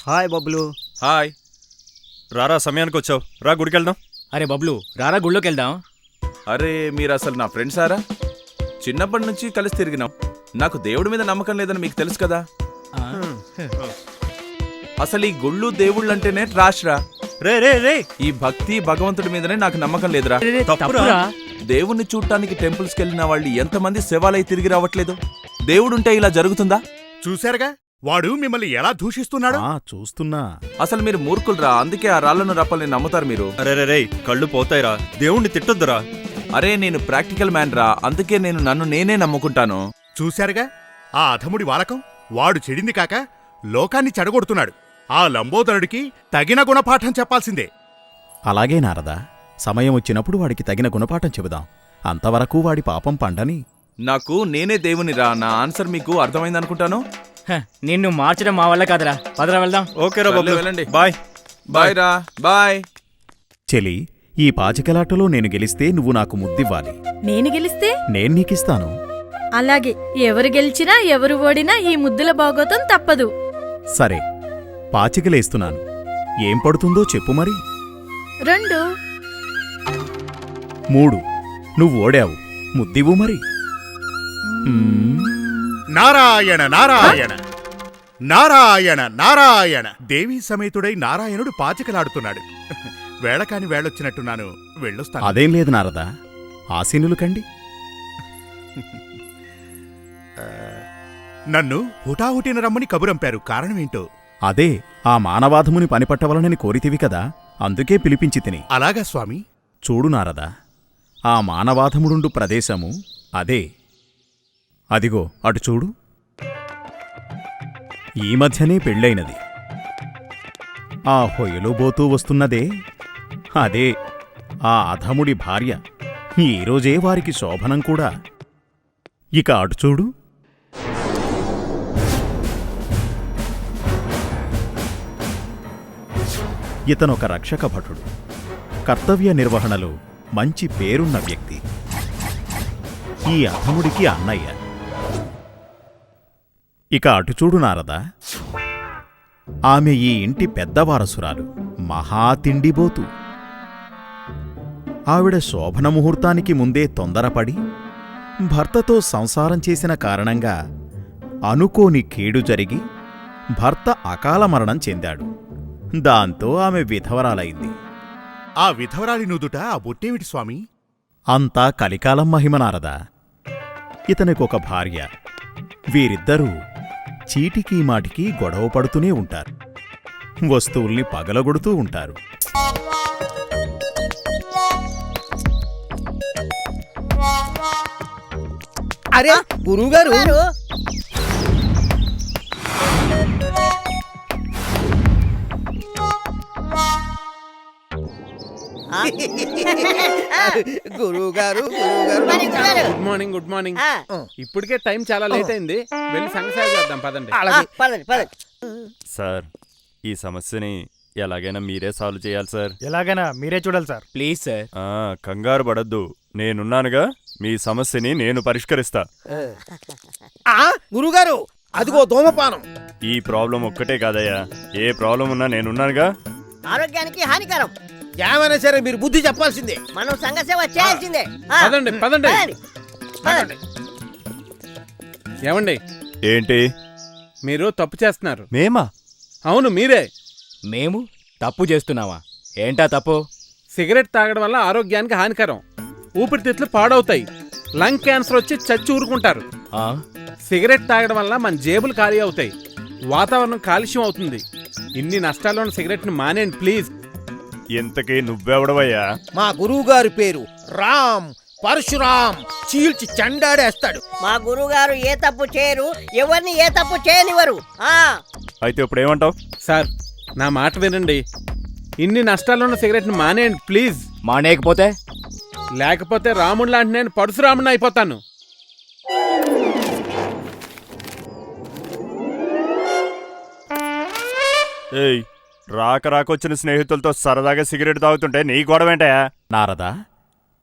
Hi Bablu. Hi. రారా, సమయానికి వచ్చావు. రా, గుడికి వెళ్దాం. అరే బబ్లు, రారా గుళ్ళోకి వెళ్దాం. అరే మీరు అసలు నా ఫ్రెండ్సారా? చిన్నప్పటి నుంచి కలిసి తిరిగినాం. నాకు దేవుడి మీద నమ్మకం లేదని మీకు తెలుసు కదా. అసలు ఈ గుళ్ళు దేవుళ్ళు అంటేనే ట్రాష్రా. రే రే రే, ఈ భక్తి భగవంతుడి మీదనే నాకు నమ్మకం లేదురా. తప్పురా. దేవుణ్ణి చూడటానికి టెంపుల్స్కి వెళ్ళిన వాళ్ళు ఎంతమంది శివాలయ తిరిగి రావట్లేదు. దేవుడుంటే ఇలా జరుగుతుందా? చూశారుగా వాడు మిమ్మల్ని ఎలా దూషిస్తున్నాడు. చూస్తున్నా. అసలు మీరు మూర్ఖులరా, అందుకే ఆ రాళ్లను రప్పల్ని నమ్ముతారు మీరు. అరే రే రే, కళ్ళు పోతాయిరా, దేవుణ్ణి తిట్టొద్దురా. అరే నేను ప్రాక్టికల్ మ్యాన్ రా, అందుకే నేను నన్ను నేనే నమ్ముకుంటాను. చూశారుగా ఆ అధముడి వాలకం. వాడు చెడింది కాక లోకాన్ని చెడగొడుతున్నాడు. ఆ లంబోదరుడికి తగిన గుణపాఠం చెప్పాల్సిందే. అలాగే నారదా, సమయం వచ్చినప్పుడు వాడికి తగిన గుణపాఠం చెబుదాం. అంతవరకు వాడి పాపం పండని. నాకు నేనే దేవునిరా. నా ఆన్సర్ మీకు అర్థమైందనుకుంటాను. నిన్ను మార్చడం మా వల్ల కాదురా. పదరా వెళ్దాం. ఓకేరా బాబు, వెళ్ళండి. బాయ్. బాయ్ రా, బాయ్. చెలి, ఈ పాచికలాటలో నేను గెలిస్తే నువ్వు నాకు ముద్దివ్వాలి. నేను గెలిస్తే నేను నీకిస్తాను. అలాగే, ఎవరు గెలిచినా ఎవరు ఓడినా ఈ ముద్దుల బాగోతం తప్పదు. సరే, పాచికలేస్తున్నాను. ఏం పడుతుందో చెప్పు మరి. 2. 3. నువ్వు ఓడావు. ముద్దివ్వు మరి. నారాయణ నారాయణ నారాయణ నారాయణ. దేవీ సమేతుడై నారాయణుడు పాచికలాడుతున్నాడు. వేళకాని వేళొచ్చినట్టున్నాను, వెళ్ళొస్తాను. అదేం లేదు నారదా, ఆసీనులు కండి. నన్ను హుటాహుటిన రమ్మని కబురంపారు. కారణమేంటో? అదే, ఆ మానవాధముని పనిపట్టవలనని కోరితివి కదా, అందుకే పిలిపించి తిని. అలాగా స్వామి. చూడు నారదా, ఆ మానవాధముడుండు ప్రదేశము అదే. అదిగో అటు చూడు. ఈ మధ్యనే పెళ్ళైనది. ఆ హొయలుబోతూ వస్తున్నదే అదే ఆ అధముడి భార్య. ఈరోజే వారికి శోభనం కూడా. ఇక అటు చూడు. ఇతనొక రక్షక భటుడు. కర్తవ్య నిర్వహణలో మంచి పేరున్న వ్యక్తి. ఈ అధముడికి అన్నయ్య. ఇక అటు చూడు నారదా, ఆమె ఈ ఇంటి పెద్దవారసురాలు, మహాతిండిబోతు. ఆవిడ శోభన ముహూర్తానికి ముందే తొందరపడి భర్తతో సంసారం చేసిన కారణంగా అనుకోని కీడు జరిగి భర్త అకాల మరణం చెందాడు. దాంతో ఆమె విధవరాలైంది. ఆ విధవరాలి నుదుట ఆ బొట్టేమిటి స్వామి? అంతా కలికాలం మహిమ నారదా. ఇతనికొక భార్య. వీరిద్దరూ చీటికీ మాటికి గొడవ పడుతూనే ఉంటారు. వస్తువుల్ని పగలగొడుతూ ఉంటారు. అరే గురువుగారు, గురువుగారు గుడ్ మార్నింగ్. Good morning. ఇప్పటికే టైం చాలా లేట్ అయింది. వెళ్ళి సంగసేవ చేద్దాం పదండి. సార్, ఈ సమస్యని ఎలాగైనా మీరే సాల్వ్ చేయాలి సార్. ఎలాగైనా మీరే చూడాలి సార్. Please sir. కంగారు పడద్దు, నేనున్నానుగా. మీ సమస్యని నేను పరిష్కరిస్తా. గురువుగారు, అదిగో దోమపానం. ఈ ప్రాబ్లం ఒక్కటే కాదయ్యా, ఏ ప్రాబ్లం ఉన్నా నేనున్నానుగా. ఆరోగ్యానికి హానికరం. ఏమైనా సరే మీరు బుద్ధి చెప్పాల్సిందే. మనం సంఘసేవ చేయాల్సిందే. పదండి పదండి. ఏమండి, ఏంటి? మీరు తప్పు చేస్తున్నారు. మేమా? అవును, మీరే. మేము తప్పు చేస్తున్నావా? ఏంటా తప్పు? సిగరెట్ తాగడం వల్ల ఆరోగ్యానికి హానికరం. ఊపిరితిత్తులు పాడవుతాయి. లంగ్ క్యాన్సర్ వచ్చి చచ్చి ఊరుకుంటారు. సిగరెట్ తాగడం వల్ల మన జేబులు ఖాళీ అవుతాయి. వాతావరణం కాలుష్యం అవుతుంది. ఇన్ని నష్టాల్లోని సిగరెట్ని మానేయండి ప్లీజ్. ఇంతకీ నువ్వెవడవయ్యా? మా గురువుగారి పేరు రామ్ పరశురామ్. చీల్చి చెండాడేస్తాడు. మా గురువుగారు ఏ తప్పు చేయరు, ఎవరిని ఏ తప్పు చేయనివ్వరు. అయితే ఇప్పుడు ఏమంటావు? సార్, నా మాట వినండి. ఇన్ని నష్టాలున్న సిగరెట్ని మానేయండి ప్లీజ్. మానేయకపోతే? లేకపోతే రాముడు లాంటి నేను పరశురాముడిని అయిపోతాను. ఏయ్, రాకొచ్చిన స్నేహితులతో సరదాగా సిగరెట్ తాగుతుంటే నీ గొడవేంటయా? నారదా,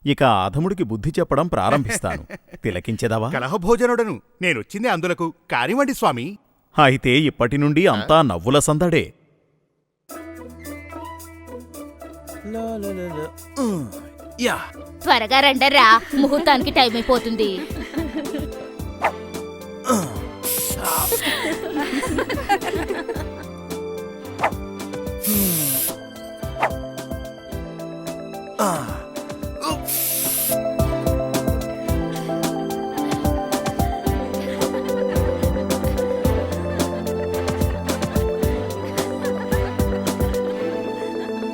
ఇక అధముడికి బుద్ధి చెప్పడం ప్రారంభిస్తాను. తిలకించెదవా? కలహభోజనుడను నేనొచ్చిందే అందులకు. కానివ్వండి స్వామి. అయితే ఇప్పటి నుండి అంతా నవ్వుల సందడే. యా త్వరగా రండరా, ముహూర్తానికి టైం అయిపోతుంది.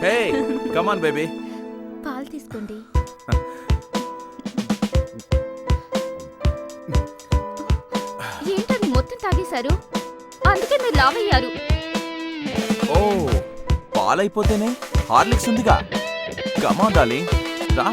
హే కమాన్ బేబీ. పాలు తీసుకోండి. ఏంటని మొత్తం తాగేశారు? అందుకే మీరు లావయ్యారు. ఓ పాలైపోతేనే హార్లిక్స్ ఉందిగా. కమాన్ డార్లింగ్ రా.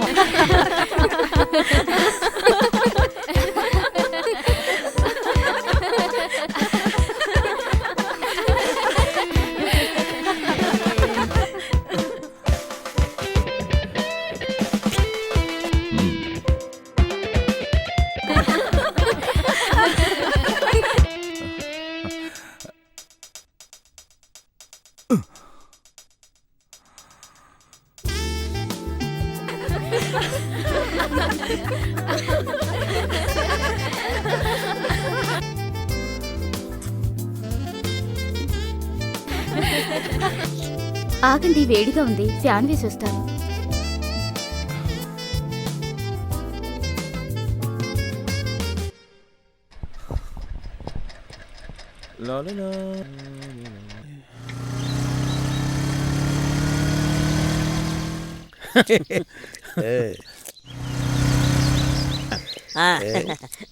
ఆగండి, వేడిగా ఉంది. ఫ్యాన్ వేసి వస్తాను.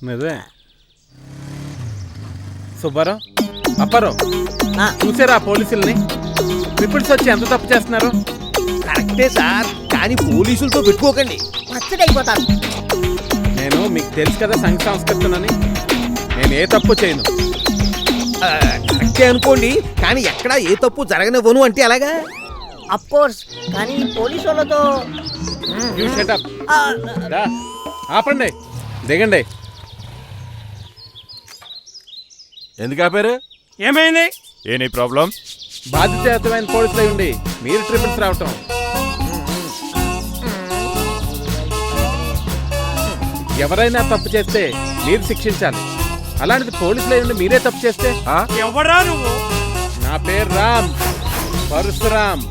నిజమే. సుబ్బారావు, అప్పారావు, చూసారా పోలీసుల్ని? పీపుల్స్ వచ్చి ఎంత తప్పు చేస్తున్నారు? కరెక్టే సార్, కానీ పోలీసులతో పెట్టుకోకండి. మచ్చడైపోతారు. నేను మీకు తెలుసు కదా సంఘ సంస్కృతులని. నేను ఏ తప్పు చేయను. కరెక్టే అనుకోండి, కానీ ఎక్కడా ఏ తప్పు జరగనివ్వను అంటే ఎలాగా? అఫ్ కోర్స్, కానీ పోలీసు వాళ్ళతో You shut up. రా, ఆపండి, దిగండి. ఎందుకు ఆపారు? ఏమైంది? ఏ నీ ప్రాబ్లం? బాధ్యతాయుతమైన పోలీసులై ఉండి మీరు ట్రిపుల్స్ రావటం. ఎవరైనా తప్పు చేస్తే మీరు శిక్షించాలి. అలాంటిది పోలీసులై ఉండి మీరే తప్పు చేస్తే? ఎవరా నువ్వు? నా పేరు రామ్, పరశురామ్.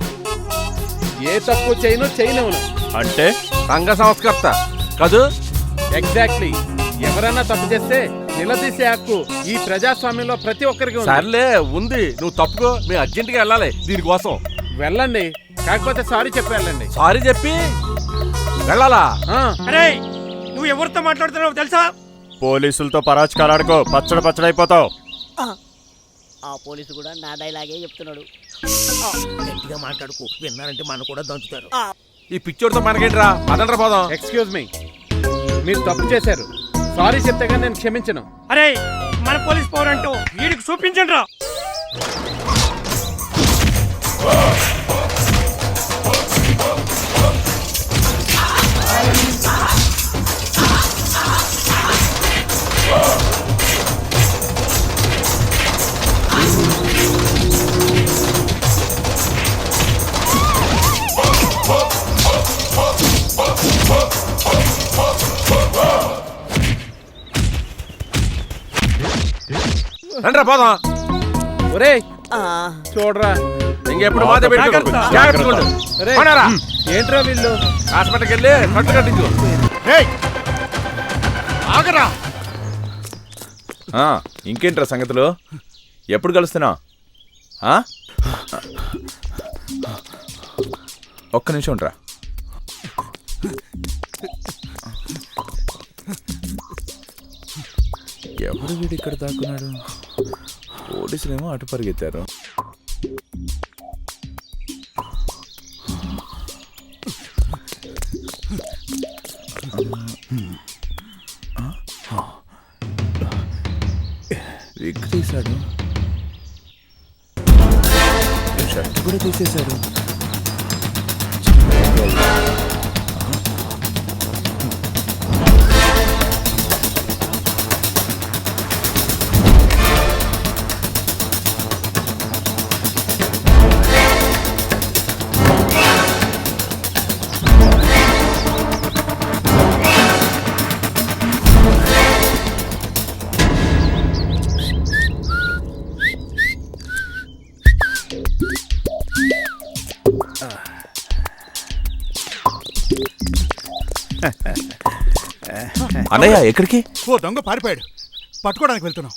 ఏ తప్పు చేయనివ్వను. అంటే సంఘ సంస్కర్త కదూ? ఎగ్జాక్ట్లీ. ఎవరైనా తప్పు చేస్తే నిలదీసే హక్కు ఈ ప్రజాస్వామ్యంలో ప్రతి ఒక్కరికి ఉంది. సర్లే ఉంది, నువ్వు తప్పుకో. మేము అర్జెంట్గా వెళ్ళాలి దీనికోసం. వెళ్ళండి, కాకపోతే సారీ చెప్పి వెళ్ళండి. సారీ చెప్పి వెళ్ళాలా? అరే నువ్వు ఎవరితో మాట్లాడుతున్నావు తెలుసా? పోలీసులతో పరాచకాలాడుకో, పచ్చడైపోతావు. ఆ పోలీసు కూడా నా డైలాగే చెప్తున్నాడు. గట్టిగా మాట్లాడుకో, విన్నారంటే మన కూడా దంచుతారు. ఈ పిచ్చోడితో మనకేంట్రా? పదండ్రా పోదాం. ఎక్స్క్యూజ్ మీ, మీరు తప్పు చేశారు. సారీ చెప్తే కానీ నేను క్షమించను. అరే మన పోలీస్ పవర్ అంటూ వీడికి చూపించండి రా. రండ్రా పోదాం. ఒరేయ్ చూడరా, ఇంకెప్పుడు మాట పెట్టుకోకు. జాగ్రత్తగా ఉండు. ఒరేయ్, పోనారా? ఏంట్రా వీళ్ళు? హాస్పిటల్కి వెళ్ళి కట్టు కట్టించు. ఆగరా. ఇంకేంట్రా సంగతులు? ఎప్పుడు కలుస్తున్నావు? ఒక్క నిమిషం రా. ఎవరు వీడు ఇక్కడ దాక్కున్నాడు? పోలీసులేమో అటు పరిగెత్తారు. విగ్ తీశాడు, షర్ట్ కూడా తీసేశాడు. అన్నయ్య ఎక్కడికి? ఓ దొంగ పారిపోయాడు, పట్టుకోవడానికి వెళ్తున్నాం.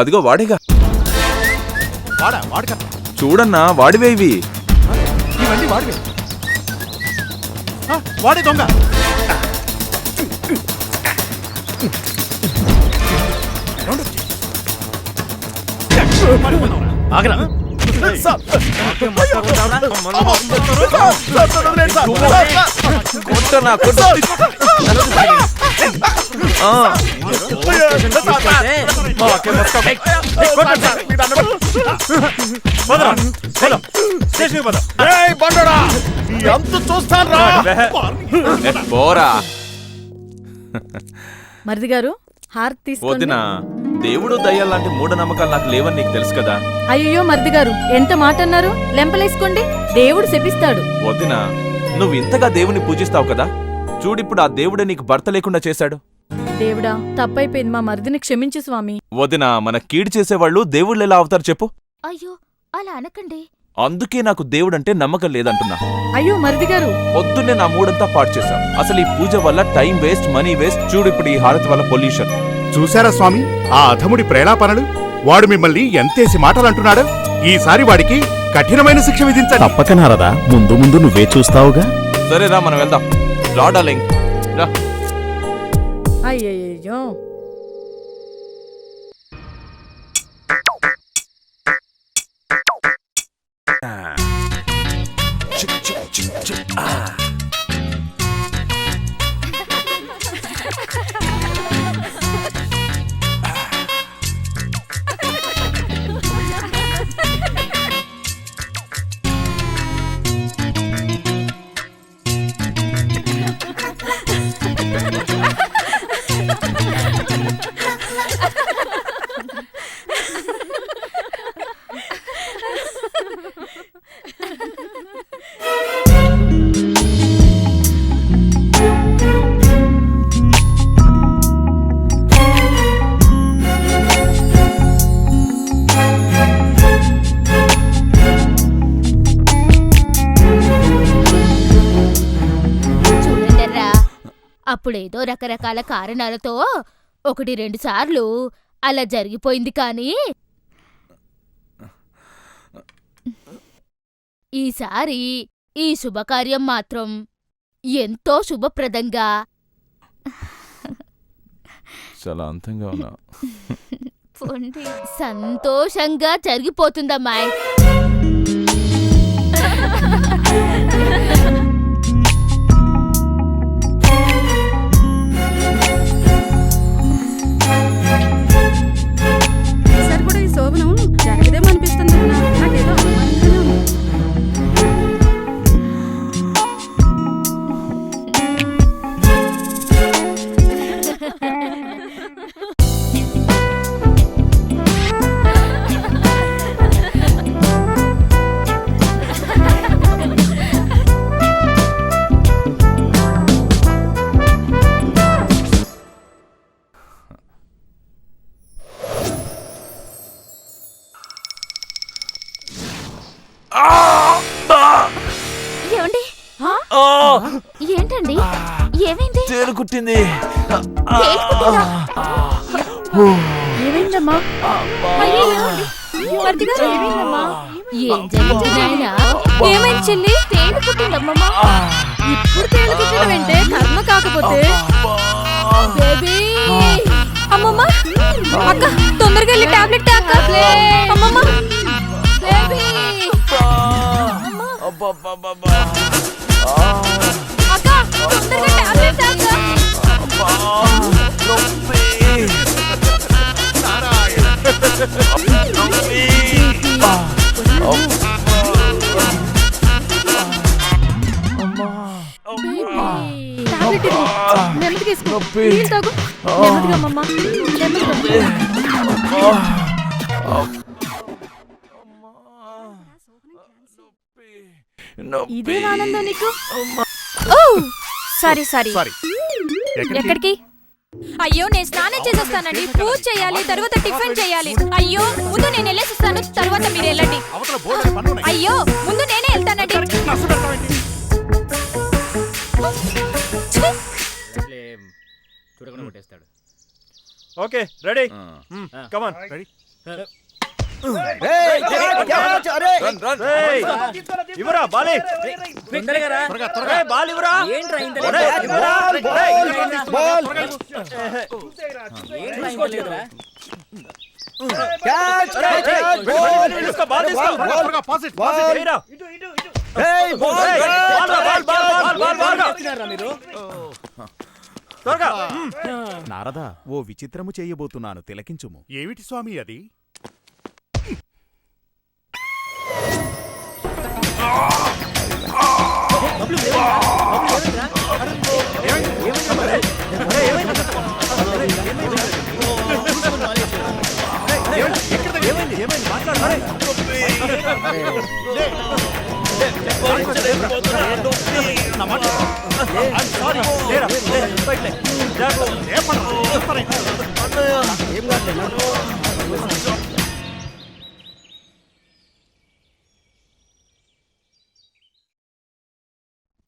అదిగో వాడేగా. వాడు కదా. చూడన్నా వాడివే ఇవి. ఇవన్నీ వాడివే. వాడే దొంగ. ఆగరా కొట్టనా, కొట్టు. ఆ. పోరా. మరిది గారు హారతి తీసుకోండి. వదినా, దేవుడు దయ్యాలాంటి మూఢనమ్మకాలు నాకు లేవని నీకు తెలుసు కదా. అయ్యో మరిది గారు ఎంత మాట అన్నారు? లెంపలేసుకోండి, దేవుడు శపిస్తాడు. వదినా, నువ్వు ఇంతగా దేవుని పూజిస్తావు కదా, చూడిప్పుడు ఆ దేవుడే నీకు భర్త లేకుండా చేశాడు. దేవుడా, తప్పైపోయింది, మా మరిదిని క్షమించు స్వామి. వదినా, మన కీడు చేసేవాళ్ళు దేవుళ్ళు ఎలా అవుతారు చెప్పు? అయ్యో అలా అనకండి. అందుకే నాకు దేవుడంటే నమ్మకం లేదంటున్నా. అయ్యో మరిది గారు, పొద్దున్నే నా మూడంతా పాడు చేశాం. అసలు ఈ పూజ వల్ల టైం వేస్ట్, మనీ వేస్ట్. చూడు ఇప్పుడు ఈ హారతి వల్ల పొల్యూషన్. చూశారా స్వామి ఆ అధముడి ప్రేలాపనలు? వాడు మిమ్మల్ని ఎంతేసి మాటలు అంటున్నాడు. ఈసారి వాడికి కఠినమైన శిక్ష విధించాలి. తప్పక నారదా, ముందు ముందు నువ్వే చూస్తావుగా. సరేరా, మనం వెళ్దాం. రా డార్లింగ్, రా. అయ్యయ్యో. అప్పుడేదో రకరకాల కారణాలతో 1-2 సార్లు అలా జరిగిపోయింది. కానీ ఈసారి ఈ శుభకార్యం మాత్రం ఎంతో శుభప్రదంగా, చాలా అంతంగా ఉన్నా, సంతోషంగా జరిగిపోతుందమ్మాయ్. ఏమండి? ఏంటండి, ఏమైంది? తేలు కుట్టింది. ఏమైందమ్మా? ఏం జరిగింది నాయనా? ఏమైంది చెల్లి? తేలు కుట్టిందమ్మా. ఇప్పుడు తేలు కుట్టడం అంటే కర్మ కాకపోతే. బేబీ, అమ్మమ్మ, అక్క తొందరగా వెళ్ళి టాబ్లెట్ తాక. అమ్మమ్మ, బేబీ, అక్క తొందరగా టాబ్లెట్ తాక. టాబ్లెట్ ఇదిగో, నెమ్మదిగా తీసుకో. నీళ్ళు తాగు. నెమ్మదిగా అమ్మమ్మ, నెమ్మదిగా. ఇదే ఆనందం నీకు? Sorry sorry. ఎక్కడికి? అయ్యో, నేను స్నానం చేసేస్తానండి. పూజ చేయాలి, తర్వాత టిఫిన్ చేయాలి. అయ్యో, ముందు నేను వెళ్ళేసిస్తాను, తర్వాత మీరు వెళ్ళండి. అయ్యో, ముందు నేనే వెళ్తానండి. చూడకుండా కొట్టేస్తాడు. ఓకే రెడీ ఆ. Come on ready run, run. ఇవరా బాలి రేయ్, బాల్ ఇవరా ఒరేయ్, ఇవ్వరా? తీసుకో, బాల్ తీసుకో. త్వరగా పాస్ ఇట్, పాస్ ఇట్. ఏయ్రా. ఏయ్, బాల్, ఏయ్, బాల్ రా, ball, ball, ball, ball, ball రా. త్వరగా. నారదా ఓ విచిత్రము చేయబోతున్నాను తిలకించుము. ఏమిటి స్వామి అది?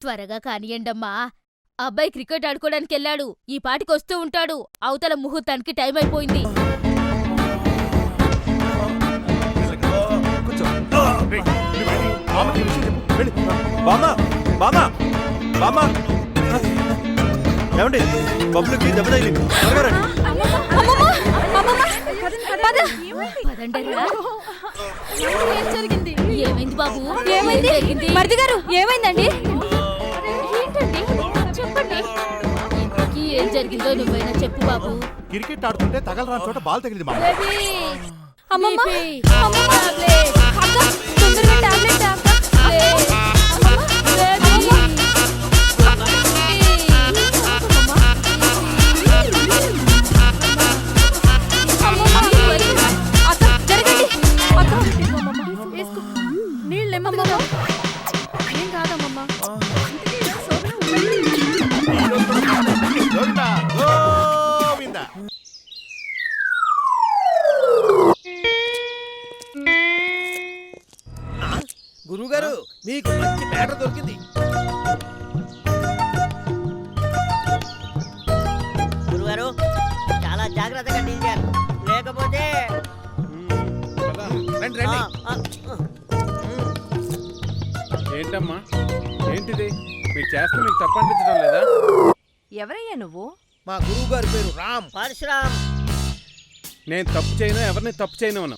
త్వరగా కానియండమ్మా. అబ్బాయి క్రికెట్ ఆడుకోవడానికి వెళ్ళాడు. ఈ పాటికి వస్తూ ఉంటాడు. అవతల ముహూర్తానికి టైం అయిపోయింది. బామ్మ బామ్మ బామ్మ ఏమండి బబ్బులకి దెబ్బ తగిలింది. త్వరగా రండి. పదండరా. ఏమైంది బాబు? ఏమైంది మరిది గారు? ఏమైందండి? ఏంటండి చెప్పండి. ఇంతకీ ఏం జరిగిందో నువ్వైనా చెప్పు బాబు. క్రికెట్ ఆడుతుంటే తగలరాని చోట బాల్ తగిలింది మామ. అమ్మమ్మ, అమ్మమ్మ. అక్క, తొందరగా టాబ్లెట్ తా అక్క. అక్క, జరగండి. అక్క, వేసుకో. నీళ్ళేమమ్మా? ఏం కాదమ్మమ్మ. గోవిందా, గోవిందా. గురువుగారు మీకు మంచి బ్యాటర్ దొరికింది. గురుగారు చాలా జాగ్రత్తగా డీల్ చేయాలి, లేకపోతే రండి రండి. ఏంటమ్మా ఏంటిది? మీరు చేస్తే మీకు తప్పు అనిపించడం లేదా? ఎవరయ్యా నువ్వు? మా గురువు గారి పేరు రామ్. పరశురామ్. నేను తప్పు చేయను, ఎవరిని తప్పు చేయను.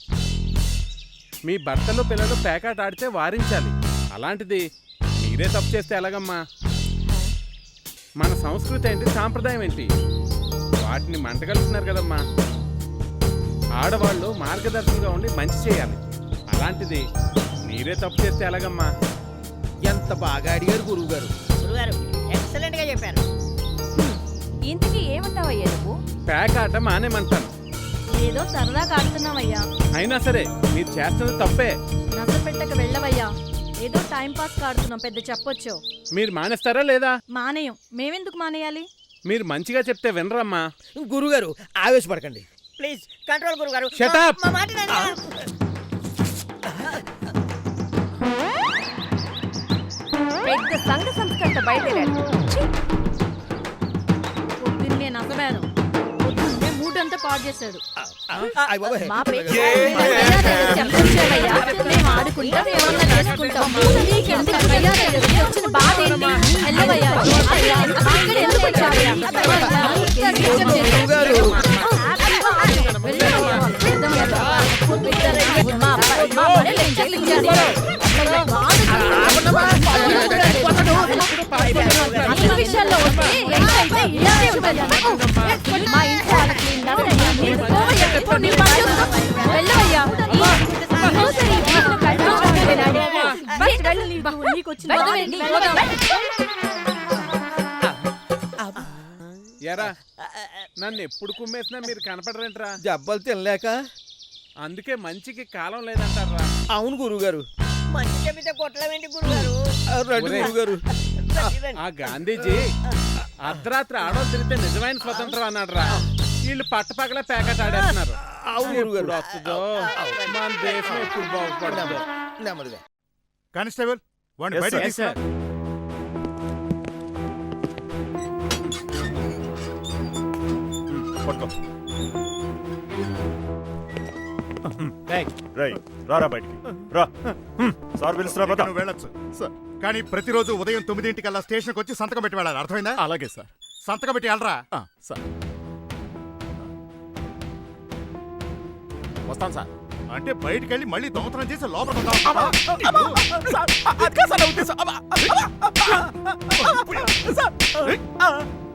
మీ భర్తలు పిల్లలు పేకాట ఆడితే వారించాలి. అలాంటిది మీరే తప్పు చేస్తే ఎలాగమ్మా? మన సంస్కృతి ఏంటి, సాంప్రదాయం ఏంటి? వాటిని మంటగలుపుతున్నారు కదమ్మా. ఆడవాళ్ళు మార్గదర్శకులుగా ఉండి మంచి చేయాలి. అలాంటిది మీరే తప్పు చేస్తే ఎలాగమ్మా? ఎంత బాగా అడిగారు గురువు గారు. గురుగారు ఎక్సలెంట్ గా చెప్పారు. ఇంతకీ ఏమంటావయ్యా నువ్వు? పేకాట మానేమంటాను. ఏదో సరదాగా ఆడుతున్నావయ్యా. అయినా సరే మీరు చేస్తున్నది తప్పే. నసపెట్టక వెళ్ళవయ్యా. ఏదో టైం పాస్ ఆడుతున్నాం, పెద్ద చెప్పొచ్చు. మీరు మానేస్తారా లేదా? మానేయం. మేమెందుకు మానేయాలి? మీరు మంచిగా చెప్తే వినరమ్మా. గురుగారు ఆవేశపడకండి. ప్లీజ్ కంట్రోల్ గురుగారు. Shut up! మా మాట వినండి. పెద్ద సంఘ సంస్కృత బయలుదేరాడు. పొద్దున్నే నసమాను. పొద్దున్నే మూడంతా పాడు చేశాడు. అయ్ బాబోయ్. మా చెప్పొచ్చాడయ్యా. మేము ఆడుకుంటాం, ఏమన్నా చేసుకుంటాం. నీకెందుకు మర్యాద లేదు? వచ్చిన బాధ ఏంటి? వెళ్ళవయ్యా. అక్కడ ఎందుకు వచ్చావయ్యా? గురువుగారు వెళ్ళవయ్యా. మా పనులు ఏం చెప్పించాలి? అసలు విషయాల్లో వస్తే ఎంతైతే ఇలాగే ఉండాలి. మా ఇంట్లో వాళ్ళకి నడవయ్యా. మీరు పోవయ్యా. ఇప్పుడు నీ పనులు వెళ్ళవయ్యా. ఎరా నన్ను ఎప్పుడు కుమ్మేసినా మీరు కనపడరేంట్రా? దెబ్బలు తినలేక. అందుకే మంచికి కాలం లేదంటారా? అవును గురువుగారు. మంచి చెబితే కొట్టలేమేంటి గురుగారు? రండి ఒరేయ్. గురువుగారు. ఆ గాంధీజీ అర్ధరాత్రి ఆడవాళ్ళు తిరిగితే నిజమైన స్వతంత్రం అన్నాడురా. వీళ్ళు పట్టపగల పేకాట ఆడేస్తున్నారు. అవును గురువుగారు. ఎప్పుడు వస్తుందో మన దేశం ఎప్పుడు బాగుపడుతుందో. నెమ్మదిగా. కానిస్టేబుల్ వాడిని Yes, బయట sir. తీసుకురా. పట్టుకో. రేయ్, రారా బయటికి రా. సార్ పిలుస్తున్నా పద. నువ్వు వెళ్ళొచ్చు కానీ ప్రతిరోజు ఉదయం 9 స్టేషన్కి వచ్చి సంతకం పెట్టి వెళ్ళాలి, అర్థమైందా? అలాగే సార్. సంతకం పెట్టి వెళ్ళరా. సార్ వస్తాను సార్. అంటే బయటికి వెళ్ళి మళ్ళీ దొంగతనం చేసి లోపల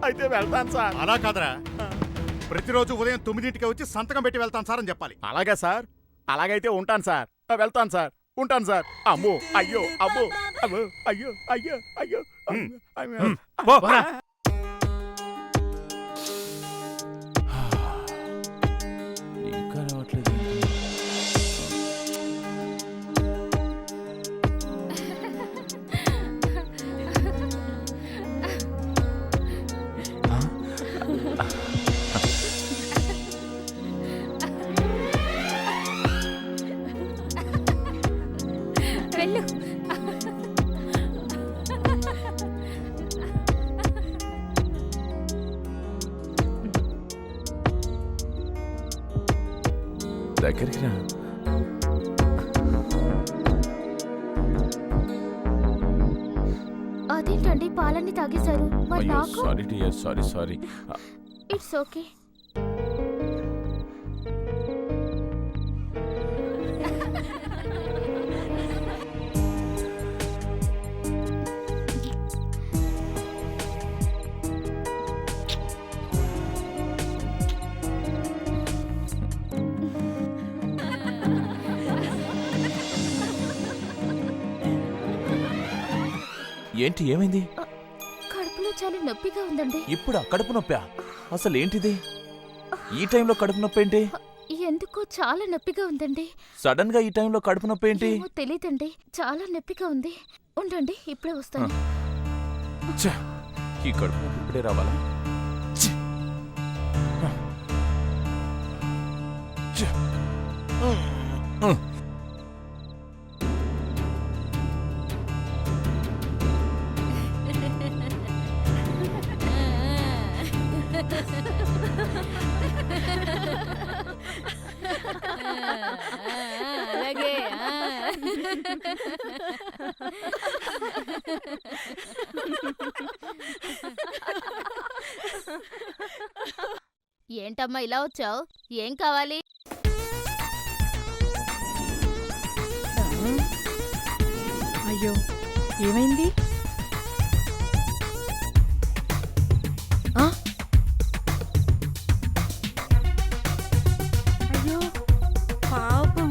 అయితే వెళ్తాను సార్. అలా కాదరా, ప్రతిరోజు ఉదయం 9 వచ్చి సంతకం పెట్టి వెళ్తాను సార్ అని చెప్పాలి. అలాగే సార్. అలాగైతే ఉంటాను సార్. వెళ్తాను సార్. ఉంటాను సార్. అమ్మో అయ్యో అమ్మో అమ్మో అయ్యో అయ్యో అయ్యో పో. ఇంకా రావట్లేదు. వెళ్ళు. దగ్గరికి రా. అదేంటండి పాలన్నీ తాగేశారు? మరి అయ్యో నాకు? Sorry dear, sorry sorry. It's okay. ఏంటి ఏమైంది? కడుపులో చాలా నొప్పిగా ఉందండి. ఇప్పుడు కడుపు నొప్పా? అసలు ఏంటిది ఈ టైంలో కడుపు నొప్పి ఏంటి? ఎందుకో చాలా నొప్పిగా ఉందండి. సడన్ గా ఈ టైంలో కడుపు నొప్పి ఏంటి? ఏమో తెలీదండి, చాలా నొప్పిగా ఉంది. ఉండండి, ఇప్పుడే వస్తాను. ఛ, ఈ కడుపు నొప్పి ఇప్పుడే రావాలా? ఛ. ఛ. అలాగే. ఏంటమ్మా ఇలా వచ్చావు? ఏం కావాలి? అయ్యో ఏమైంది? అయ్యో పాపం.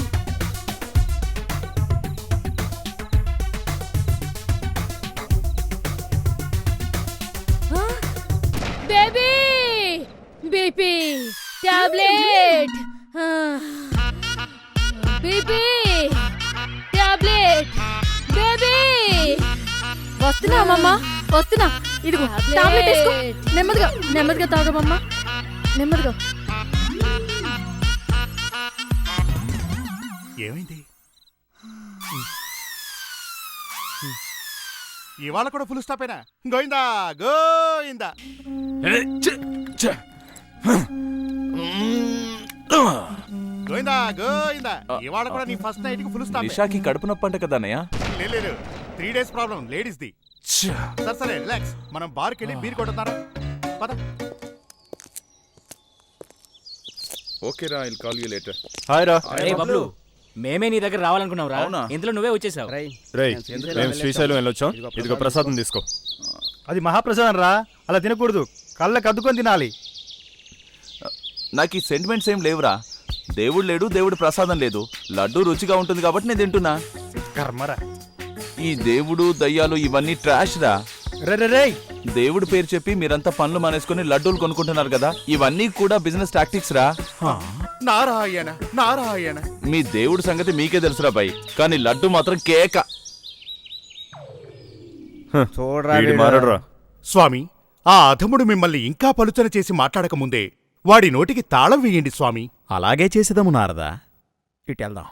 Baby BP tablet. BP tablet. Baby వస్తున్నామమ్మా, వస్తున్నా. ఇదిగో టాబ్లెట్ వేసుకో. నెమ్మదిగా నెమ్మదిగా తాగమమ్మా, నెమ్మదిగా. ఏమైంది? ఇవాళ కూడా ఫుల్ స్టాప్ అయినా? గోయిందా గోయిందా. గోయిందా గోయిందా. ఇవాళ కూడా నీ ఫస్ట్ నైట్ కి ఫుల్ స్టాప్. నిషాకి కడుపు నొప్పి అంట కదా అన్నయ్య? లేదు 3 days ప్రాబ్లం లేడీస్ ది. సరే రిలాక్స్, మనం బార్కి వెళ్ళి బీర్ కొట్టుతారా? పద. ఓకే రా, I'll call you later. Hi రా. రేయ్ బబ్లు, మేమే నీ దగ్గర రావాలనుకున్నావురా. అవునా? ఇంతలో నువ్వే వచ్చేసావు. రేయ్, మేము శ్రీశైలం వెళ్ళొచ్చాం. ఇదిగో ప్రసాదం తీసుకో. అది మహాప్రసాదం రా, అలా తినకూడదు, కళ్ళకి అద్దుకొని తినాలి. నాకు ఈ సెంటిమెంట్స్ ఏం లేవురా. దేవుడు లేడు, దేవుడు ప్రసాదం లేదు. లడ్డు రుచిగా ఉంటుంది కాబట్టి నేను తింటున్నా. కర్మరా. ఈ దేవుడు దయ్యాలు ఇవన్నీ ట్రాష్ రా. రే దేవుడి పేరు చెప్పి మీరంతా పనులు మానేసుకుని లడ్డూలు కొనుక్కుంటున్నారు కదా, ఇవన్నీ కూడా బిజినెస్ టాక్టిక్స్ రా. నారాయణ నారాయణ. మీ దేవుడి సంగతి మీకే తెలుసురా బాయ్, కానీ లడ్డు మాత్రం కేక. వీడు మారడురా. స్వామి, ఆ అధముడు మిమ్మల్ని ఇంకా పలుచన చేసి మాట్లాడకముందే వాడి నోటికి తాళం వేయండి స్వామి. అలాగే చేసేదాము నారదా. ఇటెళ్దాం.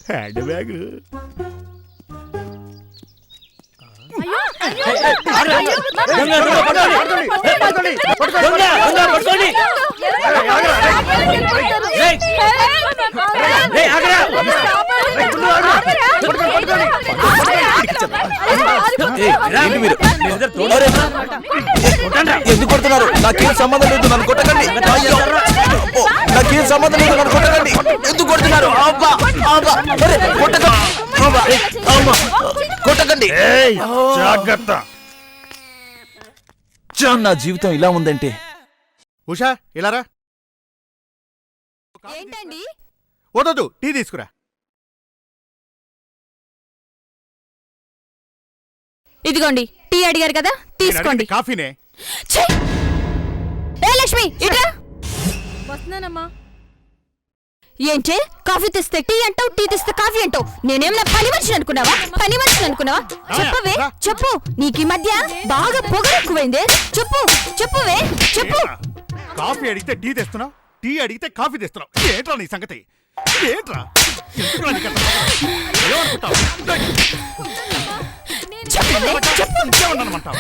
Hand bag. ఏంటి మీరు? అరే, ఎందుకు కొడుతున్నారు? నాకేం సంబంధం లేదు, నన్ను కొట్టకండి. అయ్యో, నాకేం సంబంధం లేదు, నన్ను కొట్టకండి. ఎందుకు కొడుతున్నారు? అబ్బా, అబ్బా, అరే, కొట్టకండి. అబ్బా, అమ్మా, కొట్టకండి. జాగ్రత్త. నా జీవితం ఇలా ఉందంటే. ఉషా ఇలారా. ఏంటండి? వదదు, టీ తీసుకురా. ఇదిగోండి టీ అడిగారు కదా, తీసుకోండి. కాఫీనే. ఛీ! ఏ లక్ష్మి ఇట్రా. వస్తున్నానమ్మా. ఏంటే కాఫీ తెస్తే టీ అంటావు, టీ తెస్తే కాఫీ అంటావు. నేనేమన్నా పని మనిషిని అనుకున్నావా? పని మనిషిని అనుకున్నావా? చెప్పవే, చెప్పు. నీకు ఈ మధ్య బాగా పొగరు ఎక్కువైందే. చెప్పు, చెప్పువే, చెప్పు. కాఫీ అడిగితే టీ తెస్తున్నావు, టీ అడిగితే కాఫీ తెస్తున్నావు. ఏంట్రా నీ సంగతి? ఏంట్రా? ఎందుకురా నీకు అంత కోపం? ఏమనుకుంటావు? చెప్పవే, చెప్పు. ఇంకేమన్నానమంటావా?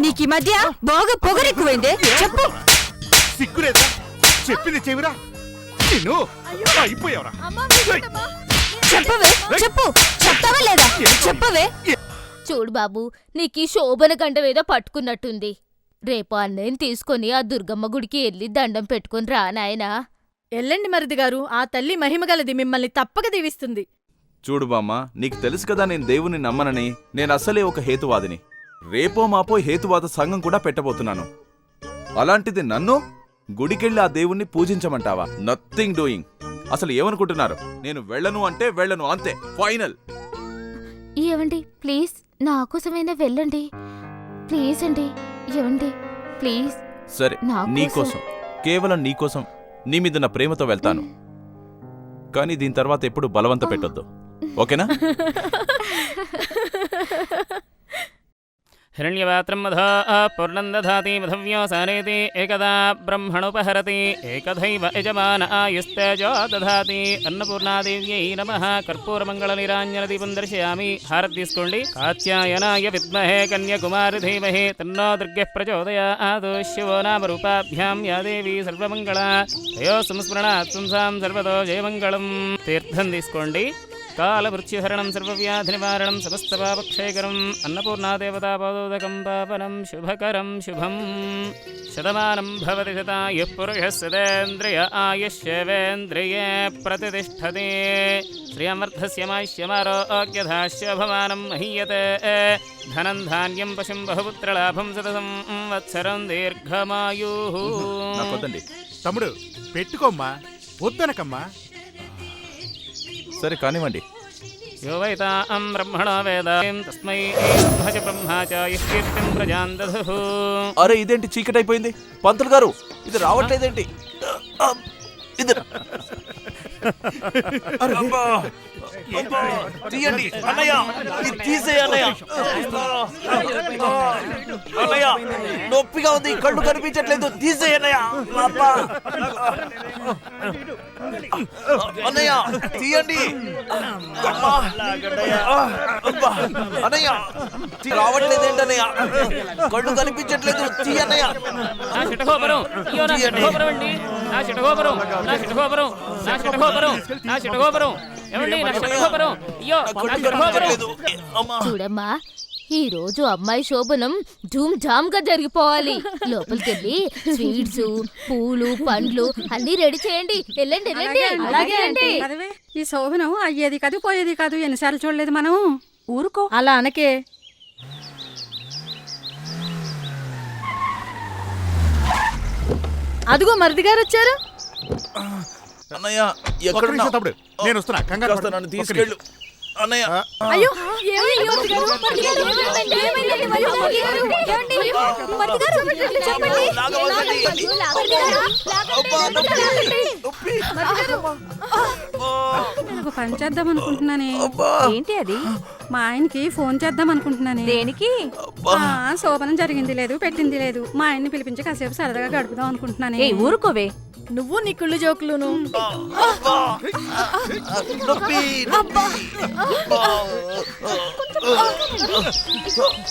నీకు ఈ మధ్య బాగా పొగరు ఎక్కువైందే. చెప్పు. సిగ్గులేదా? చెప్పింది చెవిరా. నిన్ను అయిపోయావురా. చెప్పవే, చెప్పు. చెప్తావా లేదా? చెప్పవే. చూడు బాబు, నీకు ఈ శోభన గండం ఏదో పట్టుకున్నట్టుంది. రేపు అన్నయ్యని తీసుకొని ఆ దుర్గమ్మ గుడికి వెళ్ళి దండం పెట్టుకుని రా నాయనా. ఎల్లండి మరిది గారు, ఆ తల్లి మహిమగలది, మిమ్మల్ని తప్పక దీవిస్తుంది. చూడు బామ్మ, నీకు తెలుసు కదా నేను దేవుని నమ్మనని. నేను అసలే ఒక హేతువాదిని. రేపో మాపో హేతువాద సంఘం కూడా పెట్టబోతున్నాను. అలాంటిది నన్ను గుడికెళ్ళి ఆ దేవుణ్ణి పూజించమంటావా? Nothing doing. అసలు ఏమనుకుంటున్నారు? నేను వెళ్ళను అంటే వెళ్ళను, అంతే, ఫైనల్. ఏవండి ప్లీజ్ నా కోసమైనా వెళ్ళండి. ప్లీజ్ అండి, ఏవండి ప్లీజ్. సరే, నా నీకోసం, కేవలం నీకోసం, నీ మీద నా ప్రేమతో వెళ్తాను. కానీ దీని తర్వాత ఎప్పుడు బలవంత పెట్టొద్దు, ఓకేనా? हिरण्यपात्रं मधा पूर्णं दधाति मधव्योसानेति एकदा ब्रह्मणोपहरति एकथैव यजमान आयुस्तेजो दधाति अन्नपूर्णादेव्यै नमः कर्पूरमङ्गलनिराञ्जनदीपं दर्शयामि हारति తీసుకోండి कात्यायनाय विद्महे कन्याकुमारी धीमहि तन्नो दुर्गः प्रचोदयात् शिवो नाम रूपाभ्यां या देवी सर्वमङ्गला तयो संस्मरणात् पुंसां सर्वतो जयमङ्गलं तीर्थं తీసుకోండి कालमृत्युहरणं सर्वव्याधिनिवारणं समस्तपापक्षयकरम् अन्नपूर्णादेवता पादोदकं पावनं शुभकरं शुभं शतमानं भवति शतायुः पुरुषः सतेन्द्रिय आयुष्येवेन्द्रिये प्रतिष्ठते श्रियमर्थस्य माष्यमारोग्यधाश्यभमानं महीयते धनं धान्यं पशुं बहुपुत्रलाभं शतसंवत्सरं दीर्घमायुः. తమ్ముడు పెట్టుకోమ్మా, వద్దనకమ్మా. సరే కానివ్వండి. यो वैतां ब्रह्मणो वेद तस्मै ब्रह्मा च यः प्रजां दधुः. అరే ఇదేంటి చీకటి అయిపోయింది? పంతులు గారు, ఇది రావట్లేదేంటి? ఇది తీయండి అన్నయ్య, ఇది తీసేయ్ అన్నయ్య. అన్నయ్య నొప్పిగా ఉంది, కళ్ళు కనిపించట్లేదు, తీసేయ్ అన్నయ్య. అన్నయ్య తీయండి. అన్నయ్య రావట్లేదేంటన్నయ్య, కళ్ళు కనిపించట్లేదు, తీయన్నయ్య. నా చిటగోపరం, అయ్యో నా చిటగోపరం అండి, నా చిటగోపరం, నా చిటగోపరం, నా చిటగోపరం, నా చిటగోపరం, ఏమండి నా చిటగోపరం, అయ్యో నా చిటగోపరం. చూడమ్మా, ఈ రోజు అమ్మాయి శోభనం ధూమ్ ధామ్ గా జరిగిపోవాలి. లోపలికెళ్ళి స్వీట్స్, పూలు, పండ్లు అన్ని రెడీ చేయండి. వెళ్ళండి వెళ్ళండి. అలాగే అండి. ఈ శోభనం అయ్యేది కాదు, పోయేది కాదు. ఎన్నిసార్లు చూడలేదు మనం. ఊరుకో, అలా అనకే. అదిగో మరిది గారు వచ్చారు. అన్నయ్య ఒక్క నిమిషం తమ్ముడు, నేను వస్తున్నా. కంగారు పడకు. నన్ను తీసుకెళ్ళు అన్నయ్య. అయ్యో నేను పని చేద్దాం అనుకుంటున్నానే. ఏంటి అది? మా ఆయనకి ఫోన్ చేద్దాం అనుకుంటున్నానే. దేనికి? శోభనం జరిగింది లేదు, పెట్టింది లేదు. మా ఆయన్ని పిలిపించి కాసేపు సరదాగా గడుపుదాం అనుకుంటున్నానే. ఊరుకోవే నువ్వు నీ కుళ్ళు జోకులును.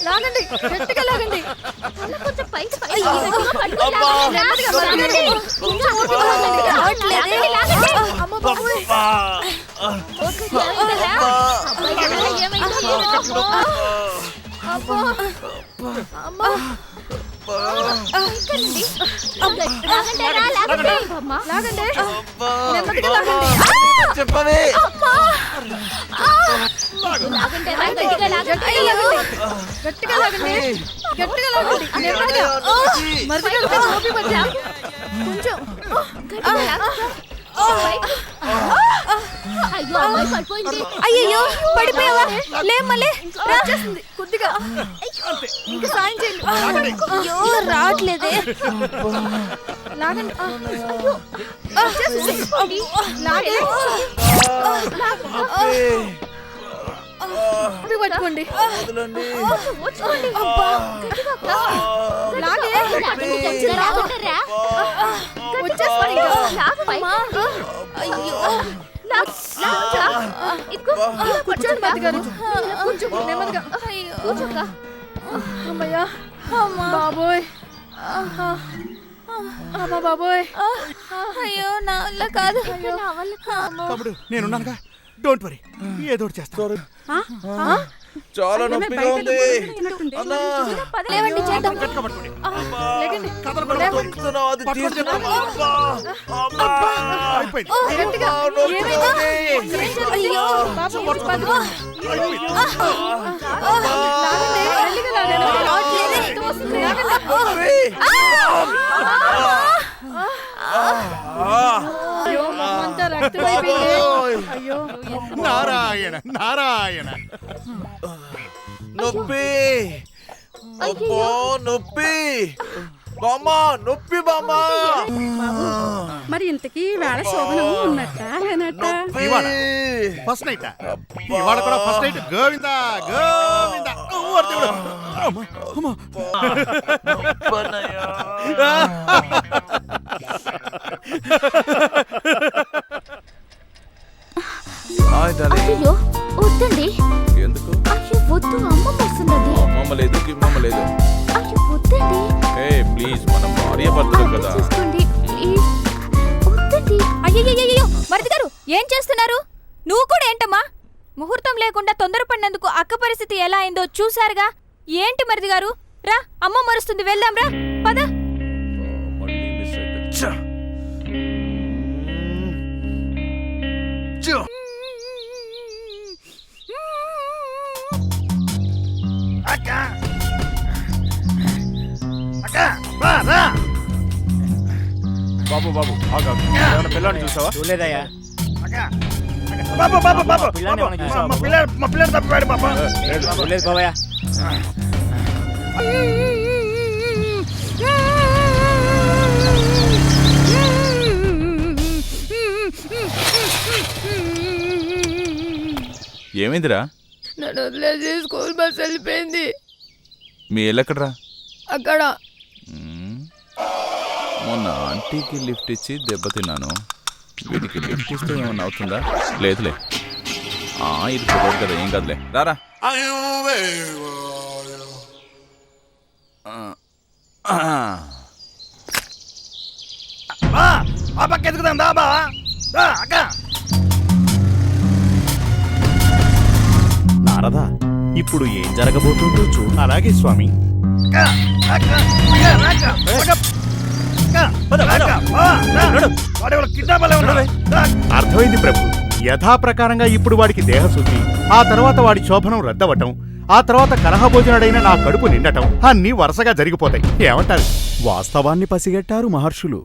లాగండి, గట్టిగా లాగండి. చెప్పవే గట్టిగా లాగండి, గట్టిగా లాగండి. కొంచెం అయ్యో పడిపోయావా? లేమ్మలే వచ్చేస్తుంది కొద్దిగా. ఇంకా సాయం చేయండి. అయ్యో రావట్లేదే. లాగండి. లాగే పట్టుకోండి. కూర్చోండి బాబు. కొంచెం నెమ్మదిగా. అమ్మయ్యా బాబోయ్, అమ్మా బాబోయ్. అయ్యో నా వల్ల కాదు. తమ్ముడు నేనున్నానుగా, డోంట్ వరీ, ఏదో ఒకటి చేస్తాను. చాలా నొప్పిగా ఉంది. లేవండి చేద్దాం. నారాయణ నారాయణ. నొప్పి, నొప్పి బామ్మా, నొప్పి బామ్మా. మరి ఇంతకీ వేళ శోభనం ఉన్నట్ట లేనట్ట? ఫస్ట్ నైట్, ఇవాళ కూడా ఫస్ట్ నైట్. గోవిందా గోవిందా. అయ్యో వద్దండి. ఎందుకు? అయ్యో వద్దు, అమ్మ వస్తుందండి. అమ్మమ్మ లేదు, గిమ్మమ్మ లేదు. అయ్యో వద్దండి. ప్లీజ్, మనం భార్య భర్తలు కదా. అయ్యో మరిది గారు ఏం చేస్తున్నారు? నువ్వు కూడా ఏంటమ్మా? ముహూర్తం లేకుండా తొందరపడినందుకు అక్క పరిస్థితి ఎలా అయిందో చూసారుగా. ఏంటి మరిది గారు? రా, అమ్మ మరుస్తుంది, వెళ్దాం రా, పద. బాబు బాబు పిల్లాన్ని చూసావా? చూడలేదయ్యా. బాబు బాబు బాబు, మా పిల్లడు తప్పిపోయాడు బాబా. చూడలేదు బాబయ్య. ఏమైందిరా? నన్ను వదిలేసి స్కూల్ బస్ వెళ్ళిపోయింది. మీ ఇల్లెక్కడరా? అక్కడ. మొన్న ఆంటీకి లిఫ్ట్ ఇచ్చి దెబ్బతిన్నాను. వీటికి లిఫ్ట్ ఇస్తే ఏమన్నా అవుతుందా? లేదులే, ఇది కుదరదు కదా, ఏం కాదులే. రారా. ఎదుగుదా బా అక్క. నారదా, ఇప్పుడు ఏం జరగబోతుందో చూడు. అలాగే స్వామి. అర్థమైంది ప్రభు. యథాప్రకారంగా ఇప్పుడు వాడికి దేహశుద్ధి, ఆ తర్వాత వాడి శోభనం రద్దవటం, ఆ తర్వాత కలహభోజనుడైన నా కడుపు నిండటం అన్నీ వరుసగా జరిగిపోతాయి. ఏమంటారు? వాస్తవాన్ని పసిగట్టారు మహర్షులు.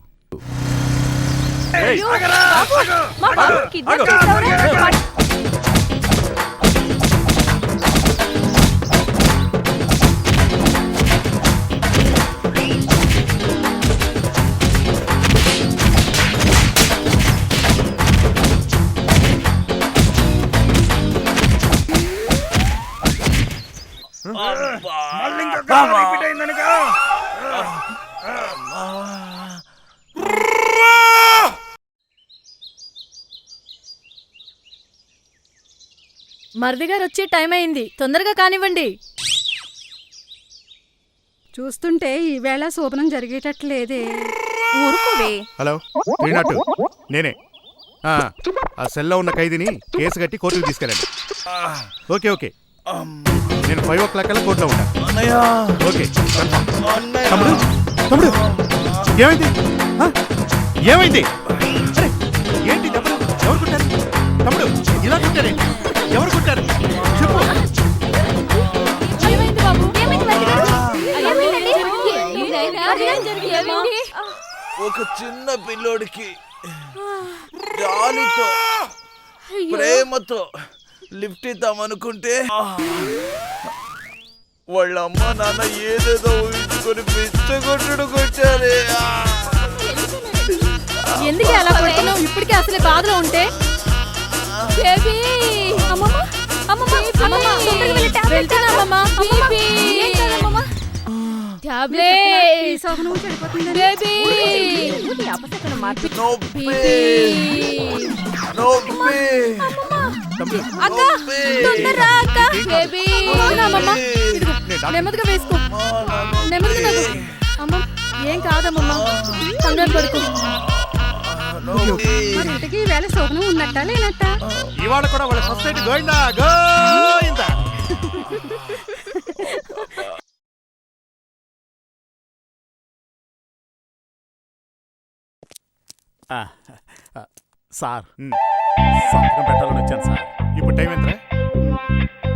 మరిది గారు వచ్చే టైం అయింది, తొందరగా కానివ్వండి. చూస్తుంటే ఈవేళ శోభనం జరిగేటట్లేదే. ఊరుకోవే. హలో 302 నేనే. ఆ సెల్లో ఉన్న ఖైదీని కేసు కట్టి కోర్టుకు తీసుకెళ్ళండి. ఓకే ఓకే, నేను 5 o'clock కల్లా కోర్టులో ఉంటాను. ఓకే. తమ్ముడు తమ్ముడు ఏమైంది? ఏమైంది? అరే ఏంటి దెబ్బలు? ఎవరు కుట్టారు? తమ్ముడు ఇలా కుట్టారేంటి? ఎవరు కుట్టారు చెప్పు. ఒక చిన్న పిల్లోడికి జాలితో ప్రేమతో లిఫ్ట్ ఇద్దామనుకుంటే వాళ్ళ అమ్మ నాన్న ఏదేదో ఊహించుకొని పిచ్చగొట్టుడు కొట్టారే. ఎందుకు అలా కొడుతున్నావు? ఇప్పటికే అసలే బాధలో ఉంటే. నెమ్మదిగా వేసుకో, నెమ్మదిగా. అమ్మా ఏం కాదమ్మా, కంగారు పడుకో. ఇంతకీ వేళ శోభనం ఉన్నట్టా లేనట్టా? ఇవాళ కూడా వాళ్ళ సొసైటీ గోయిందా గోయిందా. సార్ సంతకం పెట్టాలని వచ్చాను సార్. ఇప్పుడు టైం ఎంత?